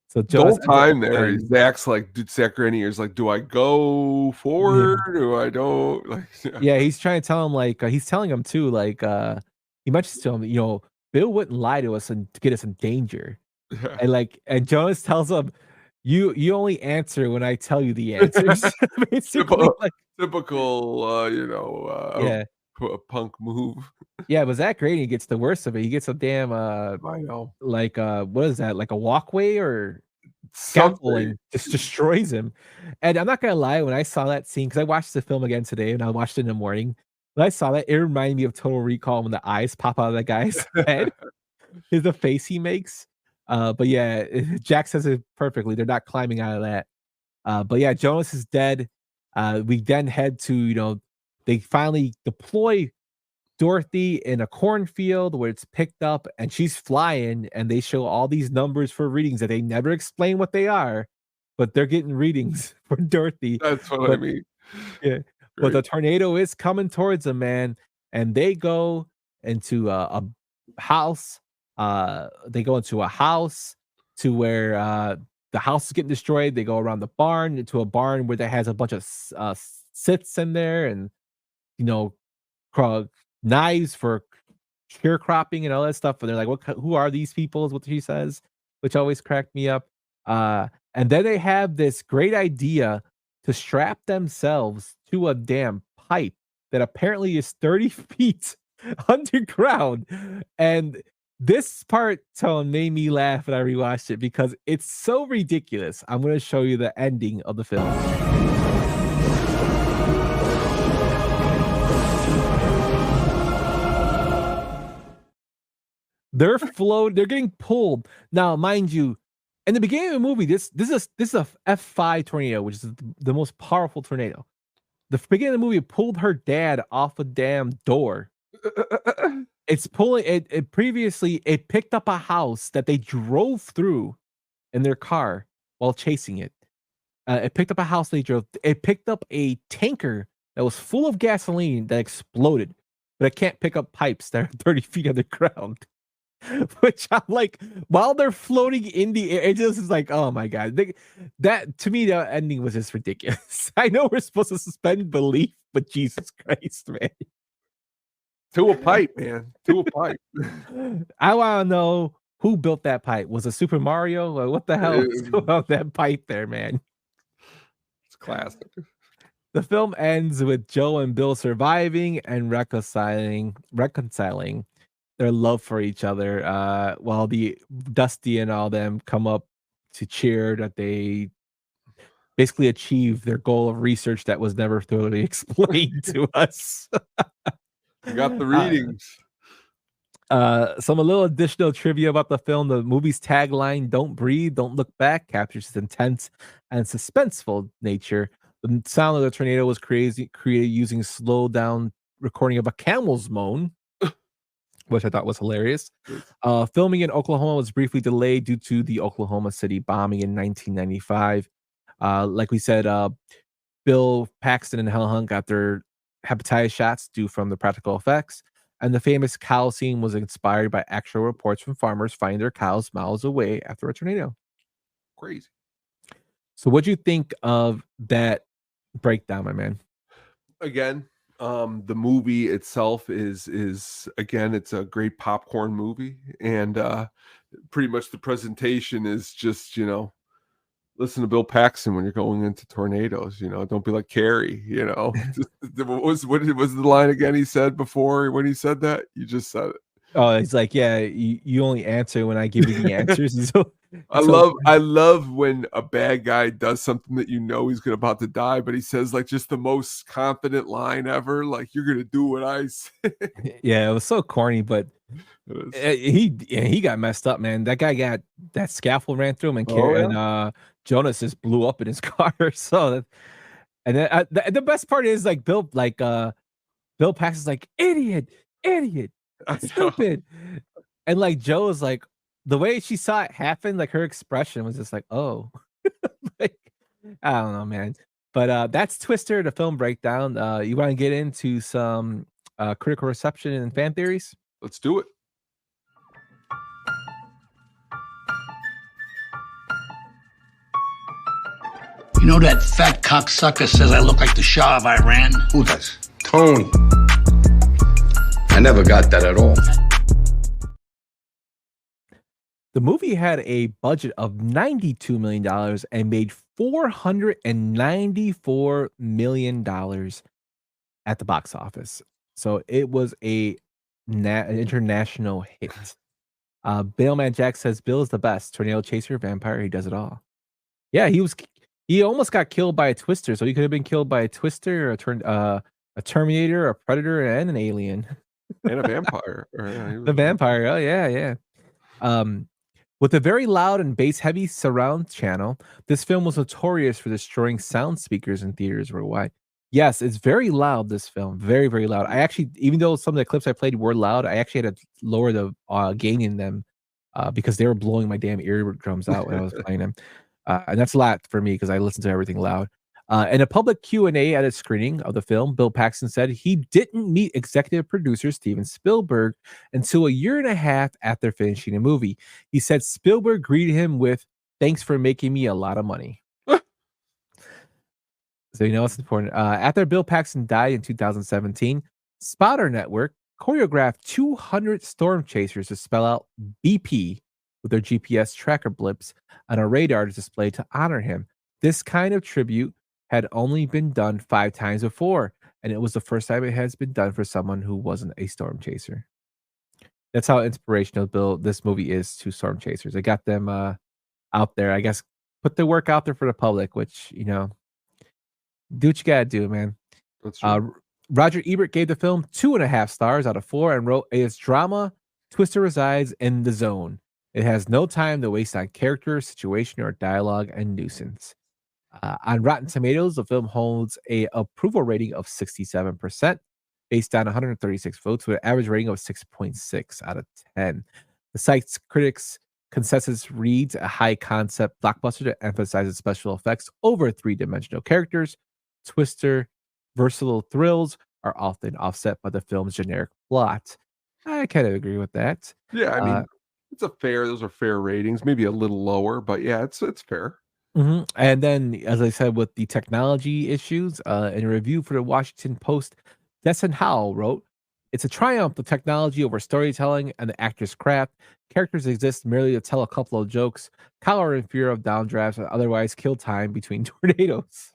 So The Jonas whole ends up time there, flying. Zach's like, dude, Zach Granny is like, do I go forward? Do I don't? Like, Yeah, he's trying to tell him he's telling him too, he mentions to him, Bill wouldn't lie to us and to get us in danger. Yeah. And Jonas tells him, you only answer when I tell you the answers. Basically, typical, yeah. punk move. Yeah, but Zach Grady gets the worst of it. He gets a damn I know. what is that? Like a walkway or Something. scaffolding just destroys him. And I'm not gonna lie, when I saw that scene, because I watched the film again today and I watched it in the morning. When I saw that, it reminded me of Total Recall when the eyes pop out of that guy's head. Is the face he makes. But yeah, Jack says it perfectly. They're not climbing out of that. But yeah, Jonas is dead. We then head to, they finally deploy Dorothy in a cornfield where it's picked up and she's flying, and they show all these numbers for readings that they never explain what they are, but they're getting readings for Dorothy. That's what I mean. Yeah. But the tornado is coming towards them, man. And they go into a house. They go into a house to where the house is getting destroyed. They go around the barn into a barn where that has a bunch of sits in there, and knives for sharecropping and all that stuff. And they're like, who are these people? Is what she says, which always cracked me up. And then they have this great idea to strap themselves to a damn pipe that apparently is 30 feet underground. And this part, Tone, made me laugh when I rewatched it because it's so ridiculous. I'm going to show you the ending of the film. They're getting pulled. Now, mind you, in the beginning of the movie, this is a F5 tornado, which is the most powerful tornado. The beginning of the movie pulled her dad off a damn door. It's pulling it previously, it picked up a house that they drove through in their car while chasing it. It picked up a house it picked up a tanker that was full of gasoline that exploded, but it can't pick up pipes that are 30 feet underground. Which I'm like, while they're floating in the air, it just is like, oh my god, that to me, the ending was just ridiculous. I know we're supposed to suspend belief, but Jesus Christ, man. To a pipe, man. To a pipe. I want to know who built that pipe. Was it Super Mario? Or what the hell is going on that pipe there, man? It's classic. The film ends with Joe and Bill surviving and reconciling their love for each other, while the Dusty and all them come up to cheer that they basically achieved their goal of research that was never thoroughly explained to us. You got the readings. Some a little additional trivia about the film. The movie's tagline, "Don't breathe, don't look back," captures its intense and suspenseful nature. The sound of the tornado was created using slowed down recording of a camel's moan. which I thought was hilarious. Filming in Oklahoma was briefly delayed due to the Oklahoma City bombing in 1995. Like we said, Bill Paxton and Helen Hunt got their hepatitis shots due from the practical effects. And the famous cow scene was inspired by actual reports from farmers finding their cows miles away after a tornado. Crazy. So what'd you think of that breakdown, my man? Again, the movie itself is again, it's a great popcorn movie, and pretty much the presentation is just, listen to Bill Paxton when you're going into tornadoes. Don't be like Carrie. What was the line again he said before when he said that? You just said it. Oh, it's like, yeah, you only answer when I give you the answers. I love when a bad guy does something that he's about to die, but he says like just the most confident line ever, like you're gonna do what I say. Yeah, it was so corny, but he got messed up, man. That guy got that scaffold ran through him, and Jonas just blew up in his car. So, and then the best part is like Bill Paxton's like idiot, stupid, and like Joe is like, the way she saw it happen, like her expression was just like, oh, like I don't know, man. But that's Twister, the film breakdown. You want to get into some critical reception and fan theories? Let's do it. You know that fat cocksucker says I look like the Shah of Iran? Who does? Tony. I never got that at all. The movie had a budget of $92 million and made $494 million at the box office. So it was an international hit. Bailman Jack says Bill is the best tornado chaser, vampire. He does it all. Yeah, he almost got killed by a twister. So he could have been killed by a twister, a Terminator, a predator, and an alien, and a vampire. The vampire. Oh yeah. With a very loud and bass-heavy surround channel, this film was notorious for destroying sound speakers in theaters worldwide. Yes, it's very loud, this film. Very, very loud. I actually, even though some of the clips I played were loud, I actually had to lower the gain in them because they were blowing my damn eardrums out when I was playing them. And that's a lot for me because I listen to everything loud. In a public Q&A at a screening of the film, Bill Paxton said he didn't meet executive producer Steven Spielberg until a year and a half after finishing the movie. He said Spielberg greeted him with, "Thanks for making me a lot of money." So it's important. After Bill Paxton died in 2017, Spotter Network choreographed 200 storm chasers to spell out BP with their GPS tracker blips on a radar display to honor him. This kind of tribute had only been done 5 times before, and it was the first time it has been done for someone who wasn't a storm chaser. That's how inspirational this movie is to storm chasers. It got them out there, I guess, put the work out there for the public, which, do what you gotta do, man. That's right. Roger Ebert gave the film 2.5 stars out of 4 and wrote, "Its drama, Twister resides in the zone. It has no time to waste on character, situation, or dialogue and nuisance." On Rotten Tomatoes, the film holds a approval rating of 67% based on 136 votes with an average rating of 6.6 out of 10. The site's critics consensus reads a high concept blockbuster that emphasizes special effects over 3-dimensional characters. Twister versatile thrills are often offset by the film's generic plot. I kind of agree with that. Yeah, I mean, those are fair ratings, maybe a little lower, but yeah, it's fair. Mm-hmm. And then, as I said, with the technology issues, in a review for the Washington Post, Destin Howell wrote, "It's a triumph of technology over storytelling and the actor's craft. Characters exist merely to tell a couple of jokes, cower in fear of downdrafts, and otherwise kill time between tornadoes."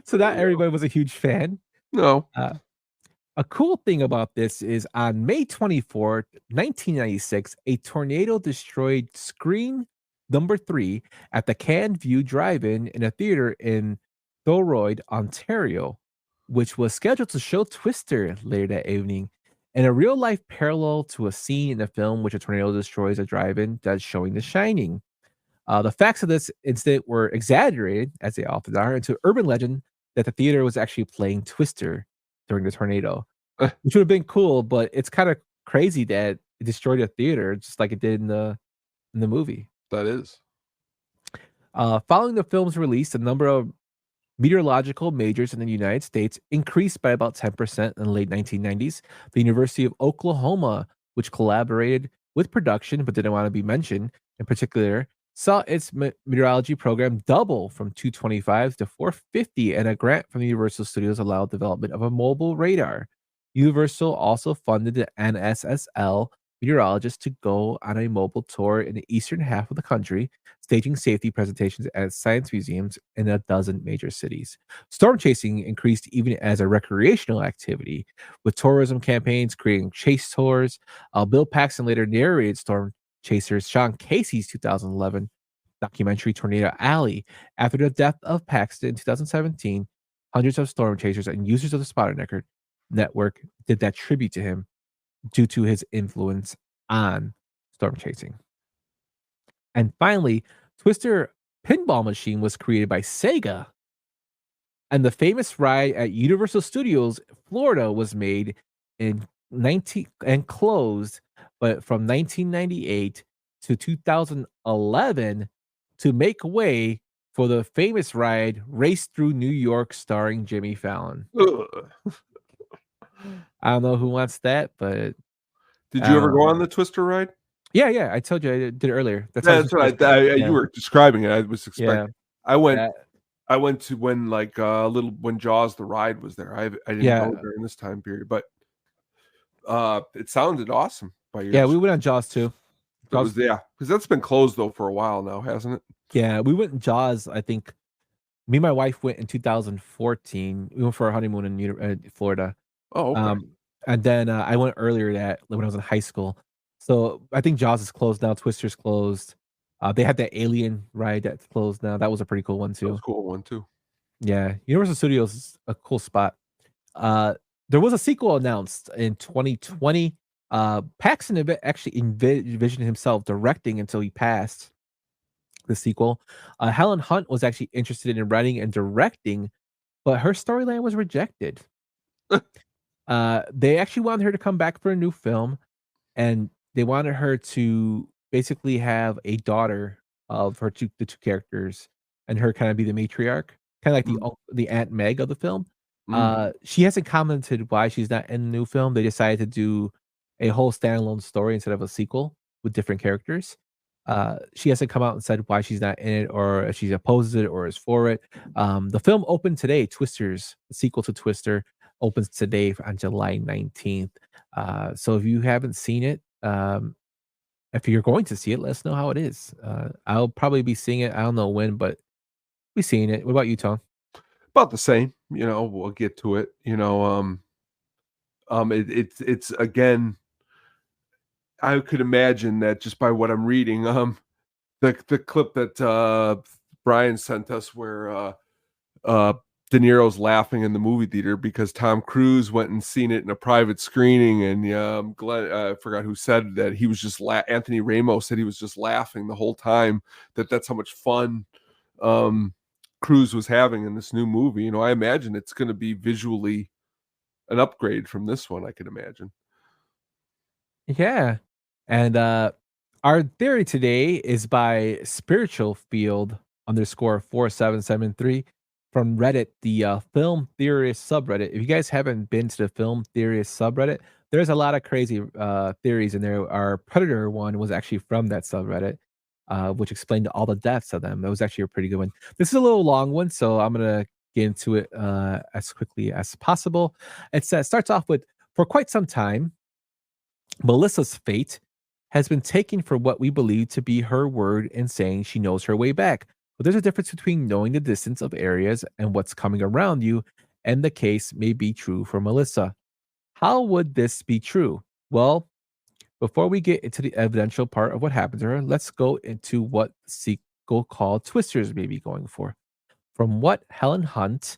So not everybody was a huge fan. No. A cool thing about this is on May 24th, 1996, a tornado destroyed screen number 3 at the Can View Drive-In in a theater in Thorold, Ontario, which was scheduled to show Twister later that evening. In a real-life parallel to a scene in the film which a tornado destroys a drive-in that's showing The Shining. The facts of this incident were exaggerated, as they often are, into urban legend that the theater was actually playing Twister during the tornado, which would have been cool, but it's kind of crazy that it destroyed a theater just like it did in the movie. That is. Following the film's release, the number of meteorological majors in the United States increased by about 10% in the late 1990s. The University of Oklahoma, which collaborated with production but didn't want to be mentioned in particular, saw its meteorology program double from 225 to 450, and a grant from the Universal Studios allowed development of a mobile radar. Universal also funded the NSSL meteorologists to go on a mobile tour in the eastern half of the country, staging safety presentations at science museums in a dozen major cities. Storm chasing increased even as a recreational activity, with tourism campaigns creating chase tours. Bill Paxton later narrated Storm Chasers Sean Casey's 2011 documentary Tornado Alley. After the death of Paxton in 2017, hundreds of storm chasers and users of the Spotter Network did that tribute to him due to his influence on storm chasing. And finally, Twister Pinball Machine was created by Sega. And the famous ride at Universal Studios Florida was made in 19 and closed, but from 1998 to 2011 to make way for the famous ride Race Through New York starring Jimmy Fallon. I don't know who wants that, but did you ever go on the Twister ride? Yeah. I told you I did it earlier. That's what you were describing it. I was expecting. Yeah. I went to when when Jaws the ride was there. I didn't go during this time period, but it sounded awesome. We went on Jaws too. Because that's been closed though for a while now, hasn't it? Yeah, we went in Jaws. I think me and my wife went in 2014. We went for our honeymoon in Florida. Oh, okay. And then I went earlier when I was in high school. So I think Jaws is closed now. Twister's closed. They had that alien ride that's closed now. That was a pretty cool one too. That was a cool one too. Yeah, Universal Studios is a cool spot. There was a sequel announced in 2020. Paxton actually envisioned himself directing until he passed the sequel. Helen Hunt was actually interested in writing and directing, but her storyline was rejected. They actually wanted her to come back for a new film, and they wanted her to basically have a daughter of the two characters, and her kind of be the matriarch, kind of like the Aunt Meg of the film. She hasn't commented why she's not in the new film. They decided to do a whole standalone story instead of a sequel with different characters. She hasn't come out and said why she's not in it, or if she opposes it or is for it. The film opened today. Twisters, the sequel to Twister, opens today on July 19th. So if you haven't seen it, if you're going to see it, let us know how it is. I'll probably be seeing it. I don't know when, but we're seeing it. What about you, Tom? About the same. We'll get to it. It's again. I could imagine that just by what I'm reading. The clip that Brian sent us where De Niro's laughing in the movie theater because Tom Cruise went and seen it in a private screening, and Glenn, I forgot who said that he was just Anthony Ramos said he was just laughing the whole time. That's how much fun Cruise was having in this new movie. I imagine it's going to be visually an upgrade from this one. I can imagine. Yeah, and our theory today is by Spiritual Field _4773 from Reddit, the film theorist subreddit. If you guys haven't been to the film theorist subreddit, there's a lot of crazy theories in there. Our Predator one was actually from that subreddit, which explained all the deaths of them. That was actually a pretty good one. This is a little long one, so I'm gonna get into it as quickly as possible. It starts off with, for quite some time, Melissa's fate has been taken for what we believe to be her word and saying she knows her way back. But there's a difference between knowing the distance of areas and what's coming around you, and the case may be true for Melissa. How would this be true? Well, before we get into the evidential part of what happened to her, let's go into what the sequel called Twisters may be going for. From what Helen Hunt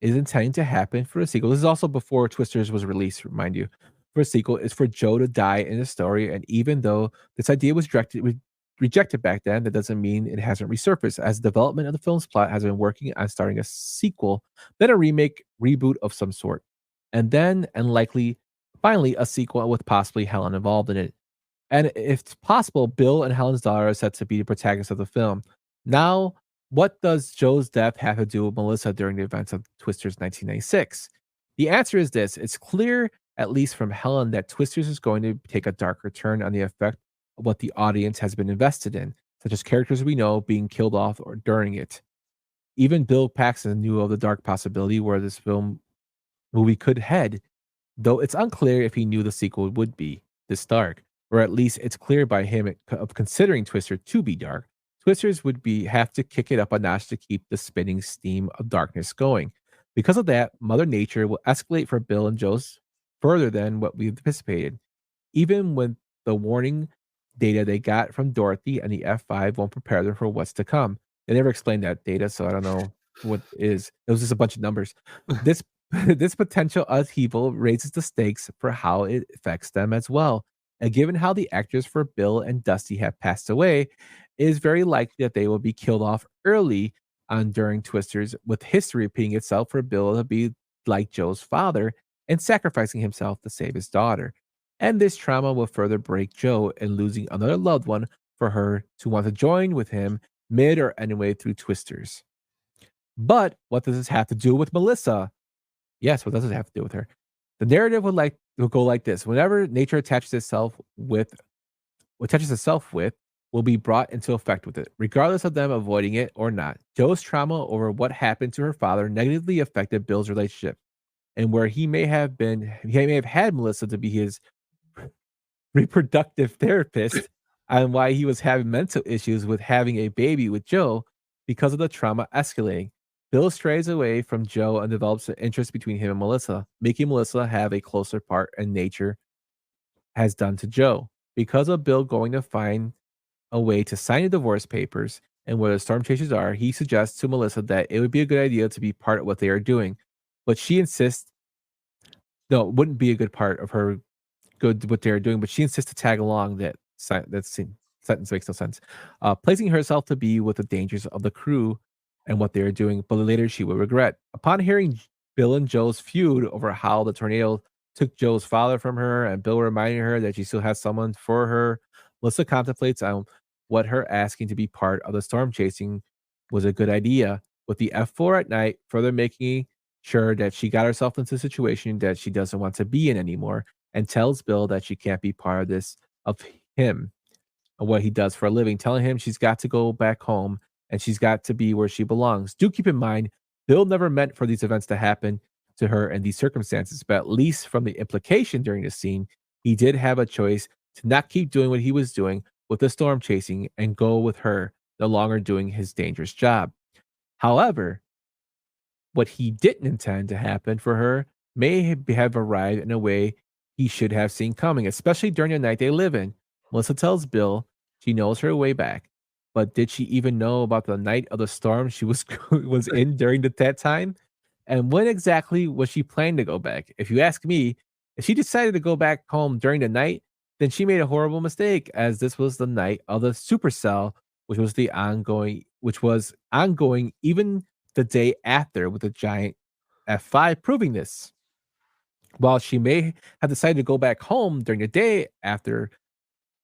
is intending to happen for a sequel, this is also before Twisters was released, remind you, for a sequel, is for Joe to die in the story. And even though this idea was rejected back then, that doesn't mean it hasn't resurfaced, as development of the film's plot has been working on starting a sequel, then a remake, reboot of some sort, and then, and likely Finally, a sequel with possibly Helen involved in it. And if it's possible, Bill and Helen's daughter are set to be the protagonists of the film. Now, what does Joe's death have to do with Melissa during the events of Twisters 1996? The answer is this: it's clear, at least from Helen, that Twisters is going to take a darker turn on the effect of what the audience has been invested in, such as characters we know being killed off or during it. Even Bill Paxton knew of the dark possibility where this movie could head, though it's unclear if he knew the sequel would be this dark, or at least it's clear by him of considering Twister to be dark. Twisters would have to kick it up a notch to keep the spinning steam of darkness going. Because of that, Mother Nature will escalate for Bill and Joe's further than what we anticipated. Even when the warning data they got from Dorothy and the F5 won't prepare them for what's to come. They never explained that data, so I don't know what is. It was just a bunch of numbers. This this potential upheaval raises the stakes for how it affects them as well. And given how the actors for Bill and Dusty have passed away, it is very likely that they will be killed off early on during Twisters, with history repeating itself for Bill to be like Joe's father and sacrificing himself to save his daughter. And this trauma will further break Joe in losing another loved one for her to want to join with him mid or anyway through Twisters. But what does this have to do with Melissa? Yes, what does it have to do with her? The narrative will go like this: whenever nature attaches itself with will be brought into effect with it, regardless of them avoiding it or not. Joe's trauma over what happened to her father negatively affected Bill's relationship, and where he may have had Melissa to be his reproductive therapist, and why he was having mental issues with having a baby with Joe because of the trauma escalating. Bill strays away from Joe and develops an interest between him and Melissa, making Melissa have a closer part in nature has done to Joe. Because of Bill going to find a way to sign the divorce papers and where the storm chasers are, he suggests to Melissa that it would be a good idea to be part of what they are doing. But she insists, no, it wouldn't be a good part of her good what they're doing, but she insists to tag along. Sentence makes no sense. Placing herself to be with the dangers of the crew and what they are doing, but later she will regret. Upon hearing Bill and Joe's feud over how the tornado took Joe's father from her, and Bill reminding her that she still has someone for her, Melissa contemplates on what her asking to be part of the storm chasing was a good idea, with the F4 at night further making sure that she got herself into a situation that she doesn't want to be in anymore, and tells Bill that she can't be part of him and what he does for a living, telling him she's got to go back home and she's got to be where she belongs. Do keep in mind, Bill never meant for these events to happen to her in these circumstances, but at least from the implication during the scene, he did have a choice to not keep doing what he was doing with the storm chasing and go with her, no longer doing his dangerous job. However, what he didn't intend to happen for her may have arrived in a way he should have seen coming, especially during the night they live in. Melissa tells Bill she knows her way back, but did she even know about the night of the storm she was was in during that time? And when exactly was she planning to go back? If you ask me, if she decided to go back home during the night, then she made a horrible mistake, as this was the night of the supercell, which was ongoing even the day after, with the giant F5 proving this. While she may have decided to go back home during the day after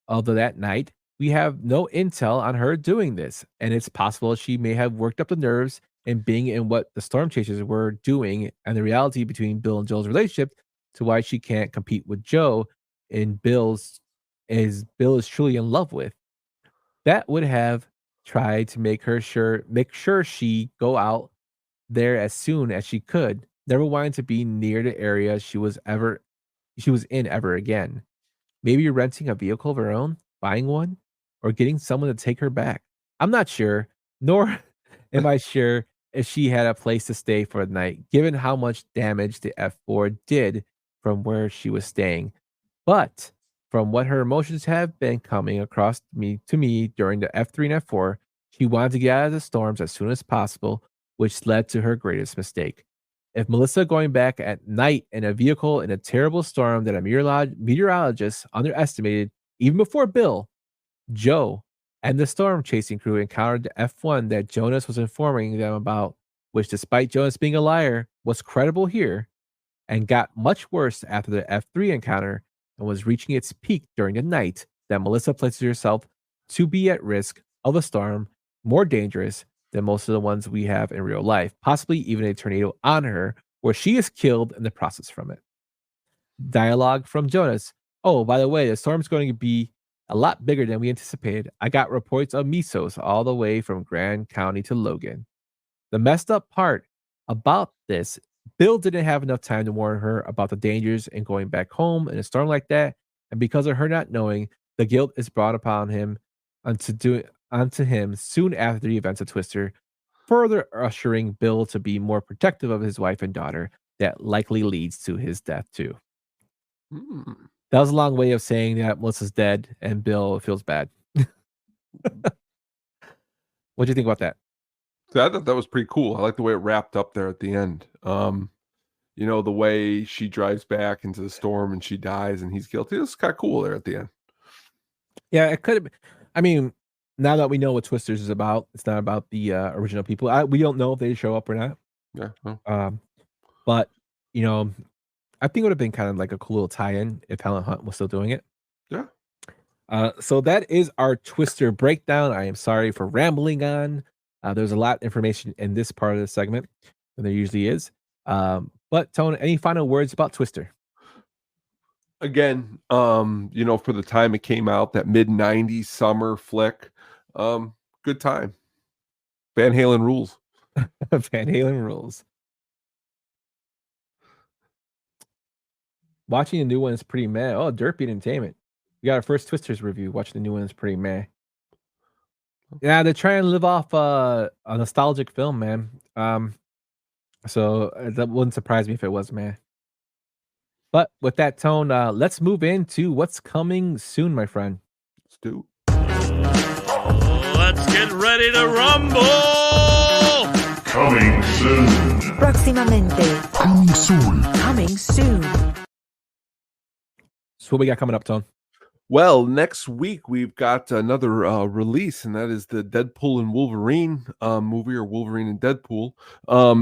that night, we have no intel on her doing this, and it's possible she may have worked up the nerves and being in what the storm chasers were doing, and the reality between Bill and Joe's relationship, to why she can't compete with Joe in Bill is truly in love with. That would have tried to make sure she go out there as soon as she could, never wanting to be near the area she was in ever again. Maybe renting a vehicle of her own, buying one, or getting someone to take her back. I'm not sure, nor am I sure if she had a place to stay for the night, given how much damage the F4 did from where she was staying. But from what her emotions have been coming across to me during the F3 and F4, she wanted to get out of the storms as soon as possible, which led to her greatest mistake. If Melissa going back at night in a vehicle in a terrible storm that a meteorologist underestimated even before Bill, Joe, and the storm chasing crew encountered the F1 that Jonas was informing them about, which, despite Jonas being a liar, was credible here, and got much worse after the F3 encounter and was reaching its peak during the night that Melissa places herself to be at risk of a storm more dangerous than most of the ones we have in real life, possibly even a tornado on her, where she is killed in the process from it. Dialogue from Jonas. Oh, by the way, the storm's going to be a lot bigger than we anticipated. I got reports of misos all the way from Grand County to Logan. The messed up part about this, Bill didn't have enough time to warn her about the dangers in going back home in a storm like that, and because of her not knowing, the guilt is brought upon him onto him soon after the events of Twister, further ushering Bill to be more protective of his wife and daughter. That likely leads to his death too. That was a long way of saying that Melissa's dead and Bill feels bad. What do you think about that? So I thought that was pretty cool. I like the way it wrapped up there at the end. The way she drives back into the storm and she dies and he's guilty. It's kind of cool there at the end. Yeah, it could have been. I mean, now that we know what Twisters is about, it's not about the original people. We don't know if they show up or not. Yeah. No. But, I think it would have been kind of like a cool little tie-in if Helen Hunt was still doing it. Yeah. So that is our Twister breakdown. I am sorry for rambling on. There's a lot of information in this part of the segment than there usually is. But Tone, any final words about Twister? Again, for the time it came out, that mid-90s summer flick, good time. Van Halen rules. Van Halen rules. Watching the new one is pretty meh. Oh, Derpy Entertainment. We got our first Twisters review. Watching the new one is pretty meh. Yeah, they're trying to live off a nostalgic film, man. So that wouldn't surprise me if it was meh. But with that tone, let's move into what's coming soon, my friend. Let's do. Let's get ready to rumble. Coming soon. Próximamente. Coming soon. Coming soon. So what we got coming up, Tone? Well, next week we've got another release, and that is the Deadpool and Wolverine movie, or Wolverine and Deadpool.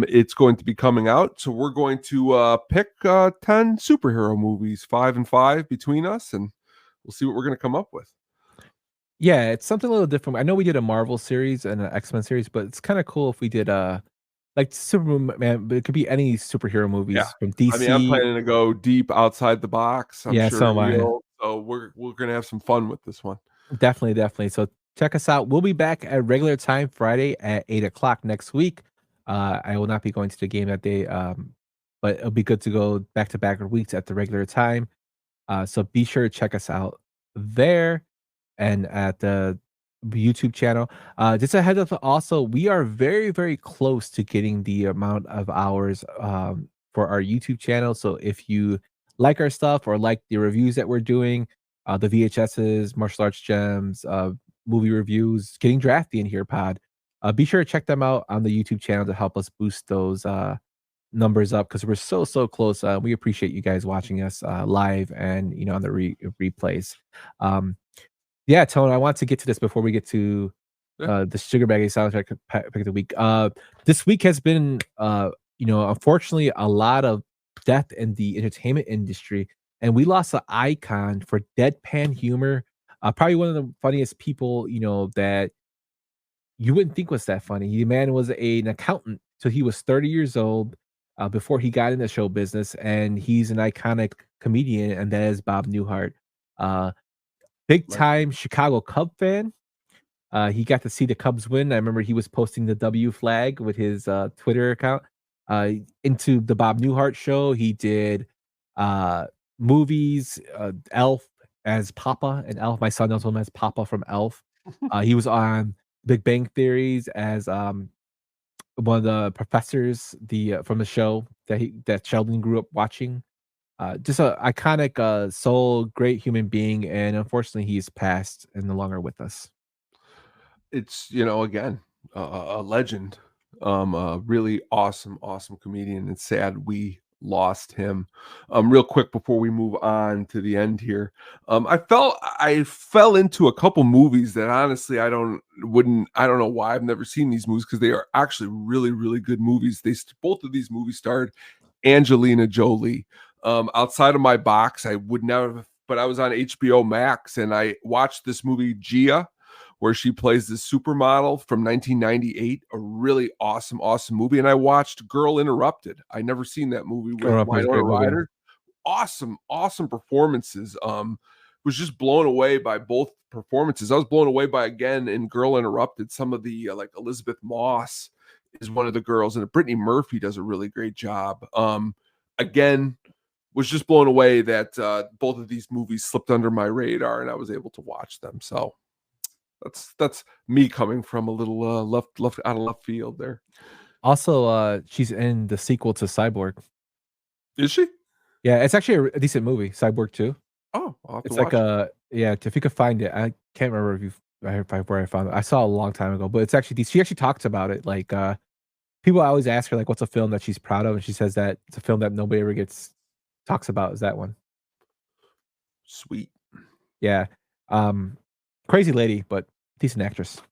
It's going to be coming out, so we're going to pick 10 superhero movies, 5 and 5 between us, and we'll see what we're going to come up with. Yeah, it's something a little different. I know we did a Marvel series and an X-Men series, but it's kind of cool if we did like Superman, but it could be any superhero movies from DC. I mean, I'm planning to go deep outside the box. I'm sure so am I. So we're going to have some fun with this one. Definitely. So check us out. We'll be back at regular time Friday at 8:00 next week. I will not be going to the game that day, but it'll be good to go back-to-back weeks at the regular time. So be sure to check us out there and at the YouTube channel. Just a heads up, also, we are very, very close to getting the amount of hours for our YouTube channel. So if you like our stuff or like the reviews that we're doing, the VHSs, martial arts gems, movie reviews, getting drafty in here pod, be sure to check them out on the YouTube channel to help us boost those numbers up, because we're so close. We appreciate you guys watching us live and on the replays. Yeah, Tone, I want to get to this before we get to the Sugar Baggy soundtrack pick of the week. This week has been unfortunately a lot of death in the entertainment industry, and we lost an icon for deadpan humor. Probably one of the funniest people that you wouldn't think was that funny. The man was an accountant, so he was 30 years old before he got into show business, and he's an iconic comedian, and that is Bob Newhart. Big time Chicago Cub fan. He got to see the Cubs win. I remember he was posting the W flag with his Twitter account. Into the Bob Newhart show. He did movies, Elf as Papa, and Elf. My son knows him as Papa from Elf. He was on Big Bang Theories as one of the professors from the show that Sheldon grew up watching. Just an iconic soul, great human being, and unfortunately he's passed and no longer with us. It's again a legend. A really awesome comedian. It's sad we lost him. Real quick before we move on to the end here, I fell into a couple movies that honestly I don't know why I've never seen these movies, because they are actually really good movies. Both of these movies starred Angelina Jolie. Outside of my box, I would never, but I was on HBO Max and I watched this movie Gia, where she plays this supermodel from 1998, a really awesome movie. And I watched Girl Interrupted. I never seen that movie with Winona Ryder. Awesome performances. Was just blown away by both performances. I was blown away by, again, in Girl Interrupted, some of the like Elizabeth Moss is one of the girls, and Brittany Murphy does a really great job. Again, was just blown away that both of these movies slipped under my radar and I was able to watch them. So that's me coming from a little left out of left field there. Also, she's in the sequel to Cyborg. Is she? Yeah, it's actually a decent movie, Cyborg 2. Oh, I'll have it's to like watch it. if you could find it, I can't remember where I found it. I saw it a long time ago, but it's actually she actually talks about it. Like people always ask her like, what's a film that she's proud of, and she says that it's a film that nobody ever talks about is that one. Sweet. Yeah. Crazy lady, but decent actress.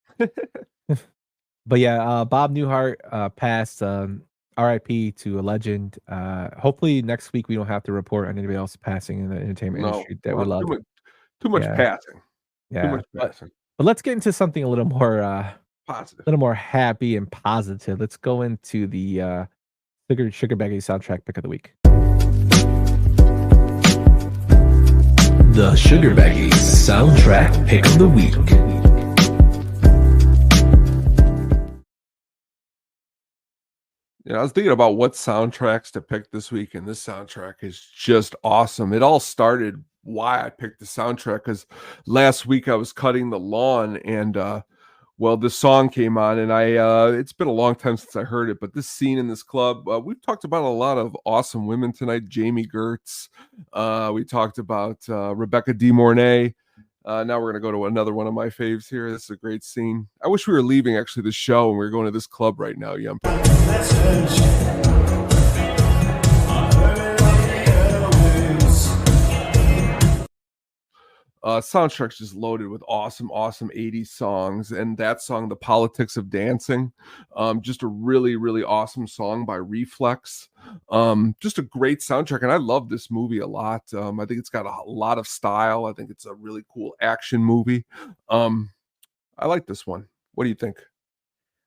But yeah, Bob Newhart passed. RIP to a legend. Hopefully next week we don't have to report on anybody else passing in the entertainment industry that we love. Too much passing. Yeah. Too much passing. But let's get into something a little more positive, a little more happy and positive. Let's go into the Sugar Baggy soundtrack pick of the week. The Sugar Baggy soundtrack pick of the week. I was thinking about what soundtracks to pick this week, and this soundtrack is just awesome. It all started why I picked the soundtrack because last week I was cutting the lawn, and this song came on, and it's been a long time since I heard it, but this scene in this club, we've talked about a lot of awesome women tonight. Jamie Gertz, we talked about Rebecca De Mornay. Now we're going to go to another one of my faves here. This is a great scene. I wish we were leaving, actually, the show, and we were going to this club right now, Yum. Soundtrack's just loaded with awesome 80s songs, and that song, The Politics of Dancing, just a really, really awesome song by Reflex. Just a great soundtrack, and I love this movie a lot. I think it's got a lot of style. I think it's a really cool action movie. I like this one. What do you think?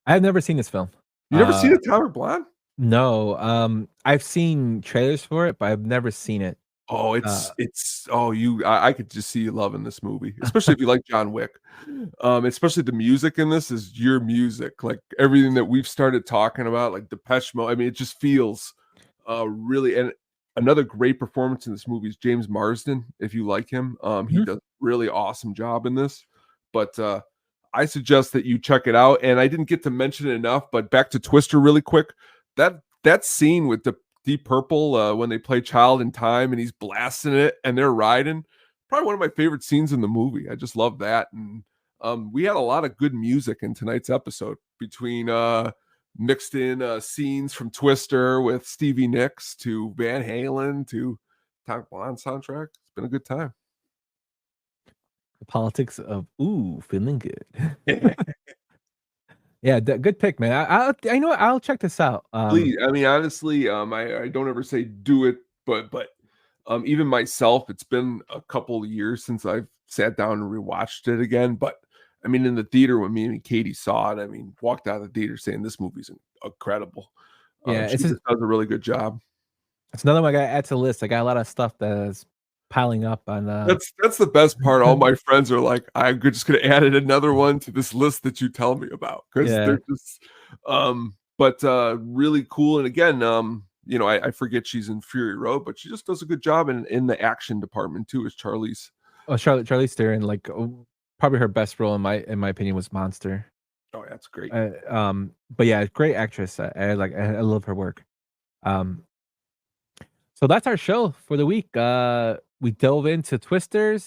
I've never seen this film. You never seen Atomic Blonde? No. I've seen trailers for it, but I've never seen it. Oh, I could just see you loving this movie, especially if you like John Wick. Especially the music in this is your music, like everything that we've started talking about, like Depeche Mode. I mean, it just feels really. And another great performance in this movie is James Marsden. If you like him, he does a really awesome job in this. But I suggest that you check it out. And I didn't get to mention it enough, but back to Twister really quick. That scene with the Deep Purple when they play Child in Time and he's blasting it and they're riding, probably one of my favorite scenes in the movie. I just love that. And we had a lot of good music in tonight's episode between mixed in scenes from Twister with Stevie Nicks to Van Halen to Atomic Blonde soundtrack. It's been a good time. The politics of feeling good. Yeah, good pick, man. I know I'll check this out. Please, I mean, honestly, I don't ever say do it, but even myself, it's been a couple of years since I've sat down and rewatched it again. But I mean, in the theater when me and Katie saw it, I mean, walked out of the theater saying this movie's incredible. Yeah, she just does a really good job. It's another one I got to add to the list. I got a lot of stuff that's piling up on. That's the best part. All my friends are like, I'm just going to add another one to this list that you tell me about because they're just, really cool. And again, I forget she's in Fury Road, but she just does a good job in the action department too. As Charlize. Oh, Charlize Theron, like probably her best role in my opinion was Monster. Oh, that's great. But yeah, great actress. I love her work. So that's our show for the week. We dove into Twister,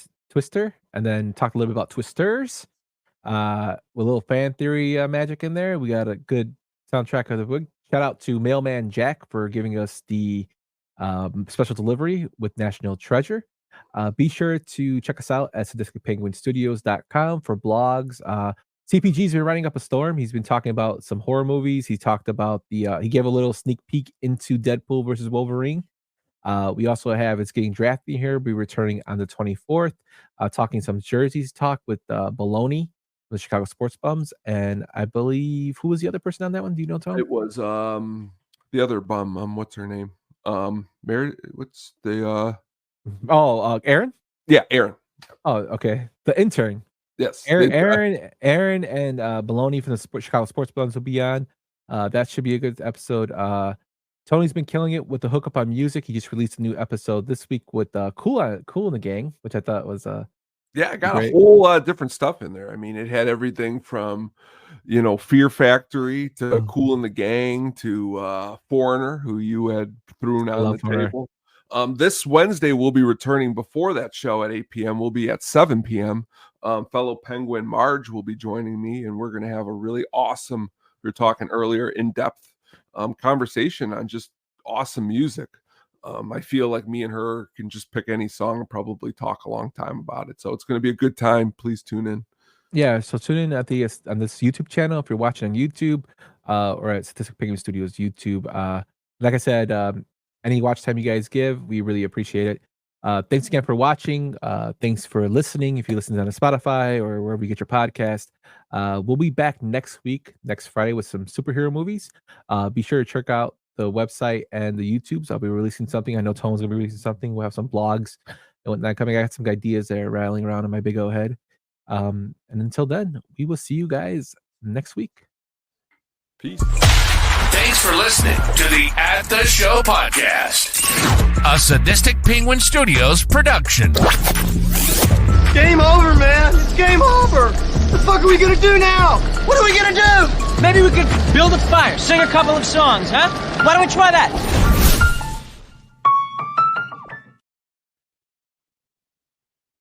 and then talked a little bit about Twisters. With a little fan theory magic in there. We got a good soundtrack of the week. Shout out to Mailman Jack for giving us the special delivery with National Treasure. Be sure to check us out at sadisticpenguinstudios.com for blogs. CPG's been running up a storm. He's been talking about some horror movies. He talked about he gave a little sneak peek into Deadpool versus Wolverine. We also have It's Getting Drafty here. We'll be returning on the 24th, talking some jerseys talk with Baloney, the Chicago Sports Bums. And I believe, who was the other person on that one? Do you know, Tom? It was the other bum. What's her name? Mary. What's the? Aaron. Yeah, Aaron. Oh, okay. The intern. Yes, Aaron, and Baloney from the Chicago Sports Bums will be on. That should be a good episode. Tony's been killing it with the hookup on music. He just released a new episode this week with Cool in the Gang, which I thought was I got a whole lot of different stuff in there. I mean, it had everything from, Fear Factory to Cool in the Gang to Foreigner, who you had thrown on the table. This Wednesday, we'll be returning before that show at 8 p.m. We'll be at 7 p.m. Fellow Penguin Marge will be joining me, and we're going to have a really awesome, we were talking earlier, in-depth conversation on just awesome music. I feel like me and her can just pick any song and probably talk a long time about it. So it's going to be a good time. Please tune in. Yeah, so tune in on this YouTube channel if you're watching on YouTube or at Statistic Penguin Studios YouTube. Like I said, any watch time you guys give, we really appreciate it. Thanks again for watching. Thanks for listening. If you listen on Spotify or wherever you get your podcast, we'll be back next Friday, with some superhero movies. Be sure to check out the website and the YouTubes. I'll be releasing something. I know Tone's gonna be releasing something. We'll have some blogs and whatnot coming. I got some ideas that are rattling around in my big old head. And until then, we will see you guys next week. Peace. Thanks for listening to the At the Show podcast, a Sadistic Penguin Studios production. Game over, man. It's game over. What the fuck are we gonna do now? What are we gonna do? Maybe we could build a fire, sing a couple of songs, huh? Why don't we try that?